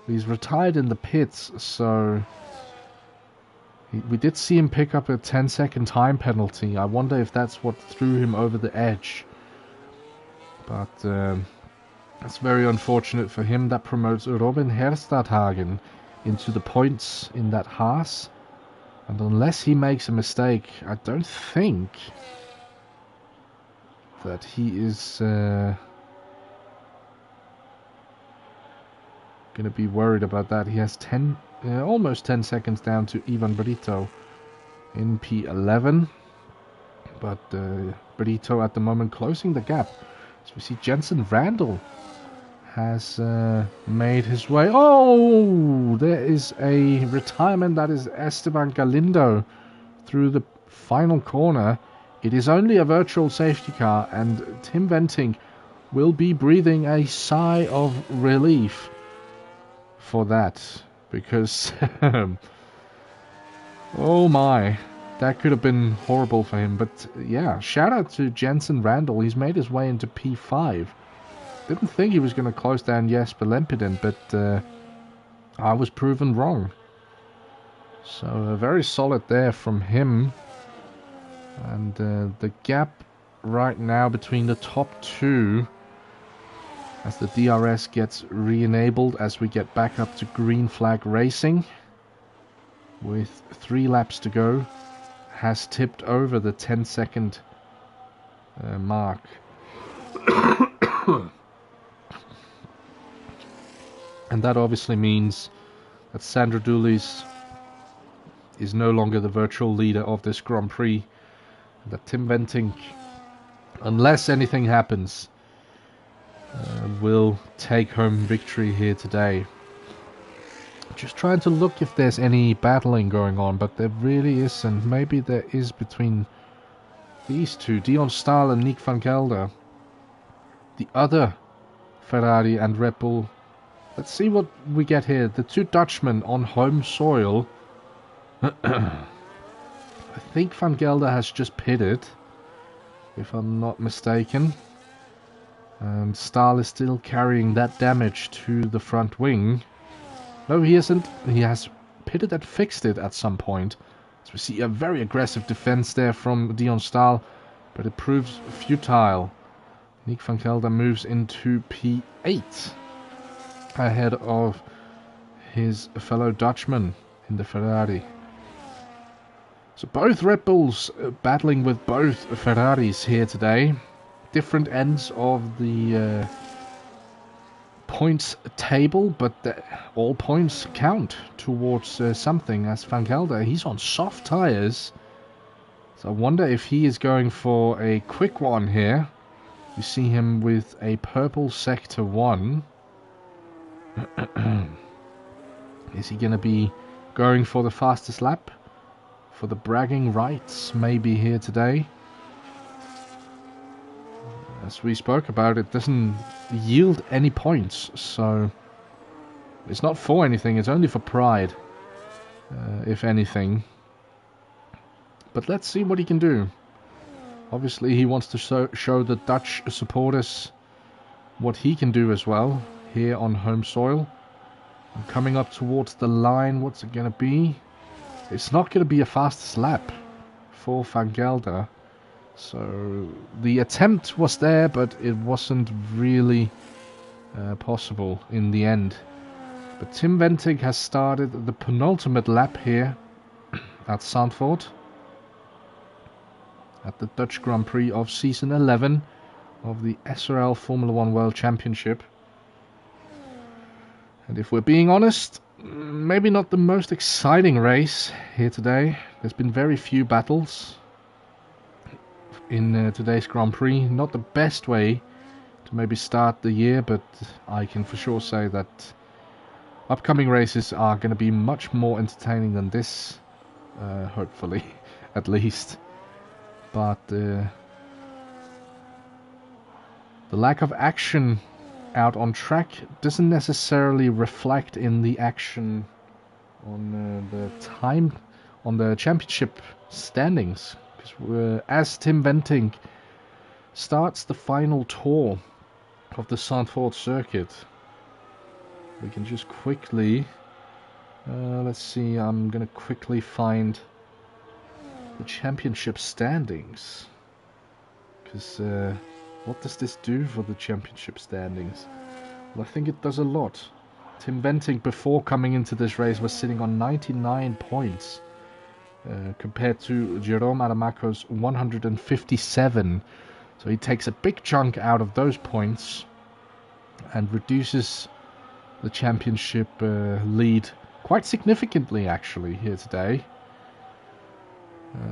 He's retired in the pits, so we did see him pick up a 10-second time penalty. I wonder if that's what threw him over the edge. But that's very unfortunate for him. That promotes Robin Herstadhagen into the points in that Haas, and unless he makes a mistake, I don't think that he is going to be worried about that. He has almost 10 seconds down to Ivan Brito in P11. But Brito at the moment closing the gap. So we see Jensen Randall has made his way. Oh, there is a retirement. That is Esteban Galindo through the final corner. It is only a virtual safety car, and Tim Venting will be breathing a sigh of relief for that, because oh my, that could have been horrible for him. But yeah, shout out to Jensen Randall. He's made his way into P5. Didn't think he was going to close down Jesper Lempiden, but I was proven wrong. So very solid there from him. And the gap right now between the top two, as the DRS gets re-enabled as we get back up to green flag racing, with 3 laps to go, has tipped over the 10-second mark. And that obviously means that Sandro Dulis is no longer the virtual leader of this Grand Prix. And that Tim Venting, unless anything happens, will take home victory here today. Just trying to look if there's any battling going on, but there really isn't. Maybe there is between these two, Dion Stahl and Nick van Gelder. The other Ferrari and Red Bull. Let's see what we get here. The 2 Dutchmen on home soil. I think Van Gelder has just pitted, if I'm not mistaken. And Stahl is still carrying that damage to the front wing. No, he isn't. He has pitted and fixed it at some point. So we see a very aggressive defense there from Dion Stahl, but it proves futile. Nick van Gelder moves into P8. Ahead of his fellow Dutchman in the Ferrari. So both Red Bulls battling with both Ferraris here today. Different ends of the points table, but all points count towards something. As Van Gelder, he's on soft tyres. So I wonder if he is going for a quick one here. You see him with a purple Sector 1. Is he going to be going for the fastest lap? For the bragging rights maybe here today? As we spoke about, it doesn't yield any points, so it's not for anything, it's only for pride, if anything. But let's see what he can do. Obviously he wants to show the Dutch supporters what he can do as well here on home soil. And coming up towards the line, what's it going to be? It's not going to be a fastest lap for Van Gelder. So the attempt was there, but it wasn't really possible in the end. But Tim Venting has started the penultimate lap here at Zandvoort, at the Dutch Grand Prix of Season 11 of the SRL Formula 1 World Championship. And if we're being honest, maybe not the most exciting race here today. There's been very few battles in today's Grand Prix. Not the best way to maybe start the year, but I can for sure say that upcoming races are going to be much more entertaining than this, hopefully, at least. But the lack of action out on track doesn't necessarily reflect in the action on the time on the championship standings, because as Tim Venting starts the final tour of the Zandvoort circuit, we can just quickly let's see, I'm gonna quickly find the championship standings, because what does this do for the championship standings? Well, I think it does a lot. Tim Venting, before coming into this race, was sitting on 99 points compared to Jerome Adamaco's 157. So he takes a big chunk out of those points and reduces the championship lead quite significantly, actually, here today.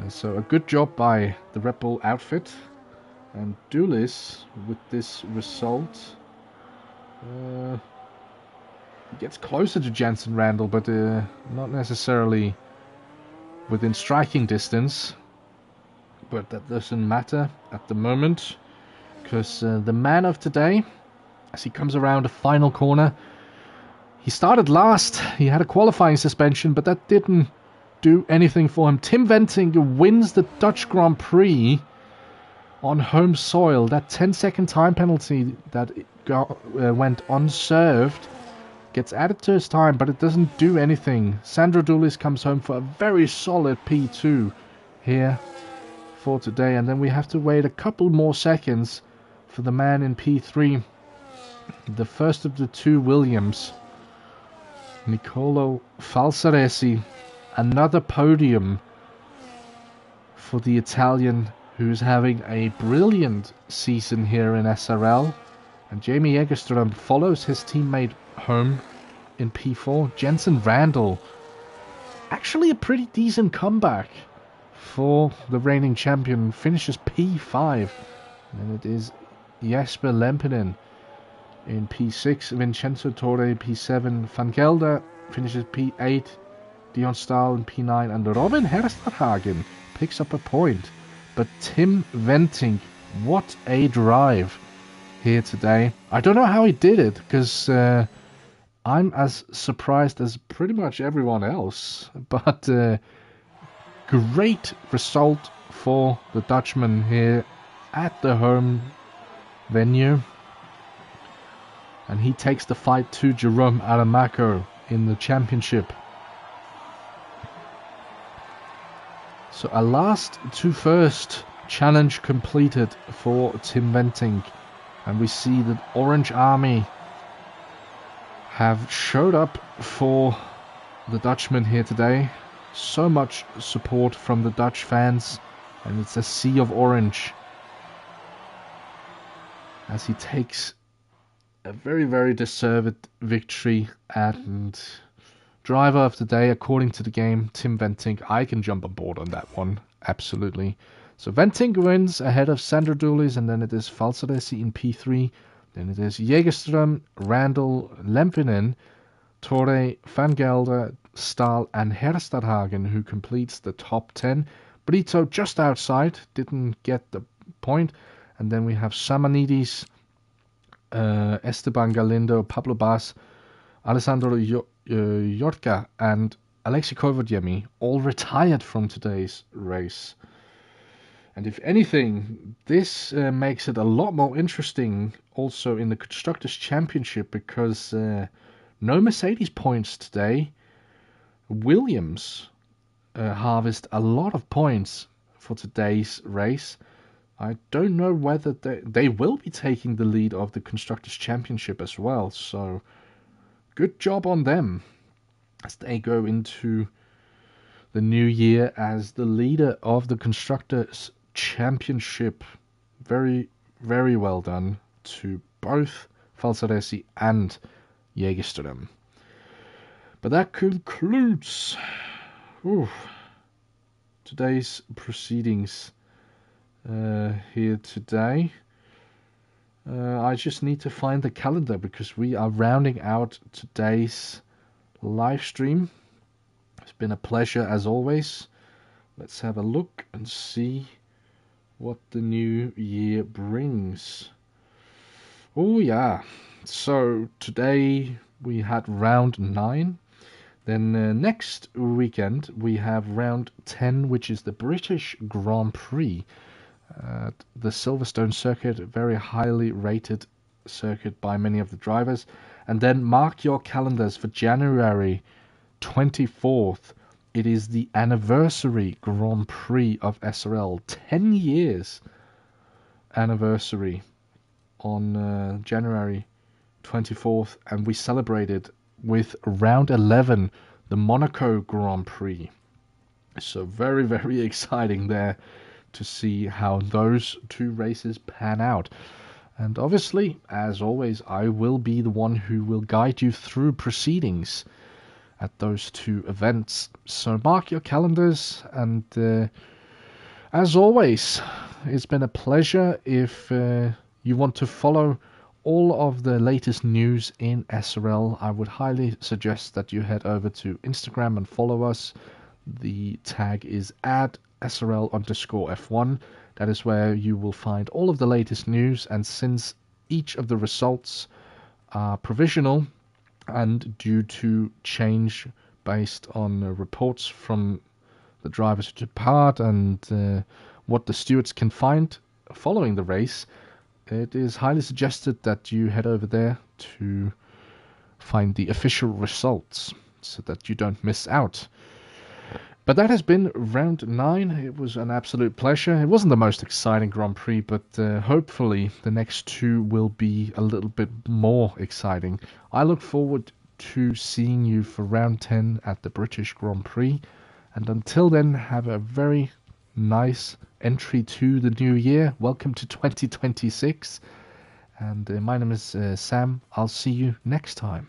So a good job by the Red Bull outfit. And Dulis, with this result, gets closer to Jensen Randall, but not necessarily within striking distance. But that doesn't matter at the moment, because the man of today, as he comes around a final corner, he started last. He had a qualifying suspension, but that didn't do anything for him. Tim Venting wins the Dutch Grand Prix on home soil. That 10-second time penalty that went unserved gets added to his time, but it doesn't do anything. Sandro Dulis comes home for a very solid P2 here for today, and then we have to wait a couple more seconds for the man in P3, the first of the two Williams, Nicolo Falsaresi. Another podium for the Italian, who's having a brilliant season here in SRL. And Jamie Egerström follows his teammate home in P4. Jensen Randall, actually a pretty decent comeback for the reigning champion, finishes P5. And it is Jesper Lempinen in P6, Vincenzo Torre P7, Van Gelder finishes P8, Dion Stahl in P9, and Robin Hersterhagen picks up a point. But Tim Venting, what a drive here today. I don't know how he did it, because I'm as surprised as pretty much everyone else. But great result for the Dutchman here at the home venue. And he takes the fight to Jerome Aramaco in the championship. So a last to first challenge completed for Tim Venting. And we see that Orange Army have showed up for the Dutchman here today. So much support from the Dutch fans, and it's a sea of orange as he takes a very, very deserved victory. And driver of the day, according to the game, Tim Venting. I can jump on board on that one, absolutely. So Venting wins ahead of Sandro Dulis, and then it is Falsaresi in P3. Then it is Jägerström, Randall, Lempinen, Torre, Van Gelder, Stahl, and Herstadhagen, who completes the top 10. Brito just outside, didn't get the point. And then we have Samanidis, Esteban Galindo, Pablo Bas, Alessandro Yorka, and Alexei Kovadyemi, all retired from today's race. And if anything, this makes it a lot more interesting also in the Constructors' Championship, because no Mercedes points today. Williams harvest a lot of points for today's race. I don't know whether they will be taking the lead of the Constructors' Championship as well. So good job on them as they go into the new year as the leader of the Constructors' Championship. Very, very well done to both Falsaresi and Jägerström. But that concludes today's proceedings here today. I just need to find the calendar, because we are rounding out today's live stream. It's been a pleasure as always. Let's have a look and see what the new year brings. Oh yeah, so today we had round 9. Then next weekend we have round 10, which is the British Grand Prix. The Silverstone circuit, a very highly rated circuit by many of the drivers. And then mark your calendars for January 24th. It is the anniversary Grand Prix of SRL. 10 years anniversary on January 24th. And we celebrated with round 11, the Monaco Grand Prix. So very, very exciting there to see how those two races pan out. And obviously, as always, I will be the one who will guide you through proceedings at those two events. So mark your calendars, and as always, it's been a pleasure. If you want to follow all of the latest news in SRL, I would highly suggest that you head over to Instagram and follow us. The tag is @SRL_F1. That is where you will find all of the latest news, and since each of the results are provisional and due to change based on reports from the drivers who depart and what the stewards can find following the race, it is highly suggested that you head over there to find the official results so that you don't miss out. But that has been round 9. It was an absolute pleasure. It wasn't the most exciting Grand Prix, but hopefully the next 2 will be a little bit more exciting. I look forward to seeing you for round 10 at the British Grand Prix. And until then, have a very nice entry to the new year. Welcome to 2026. And my name is Sam. I'll see you next time.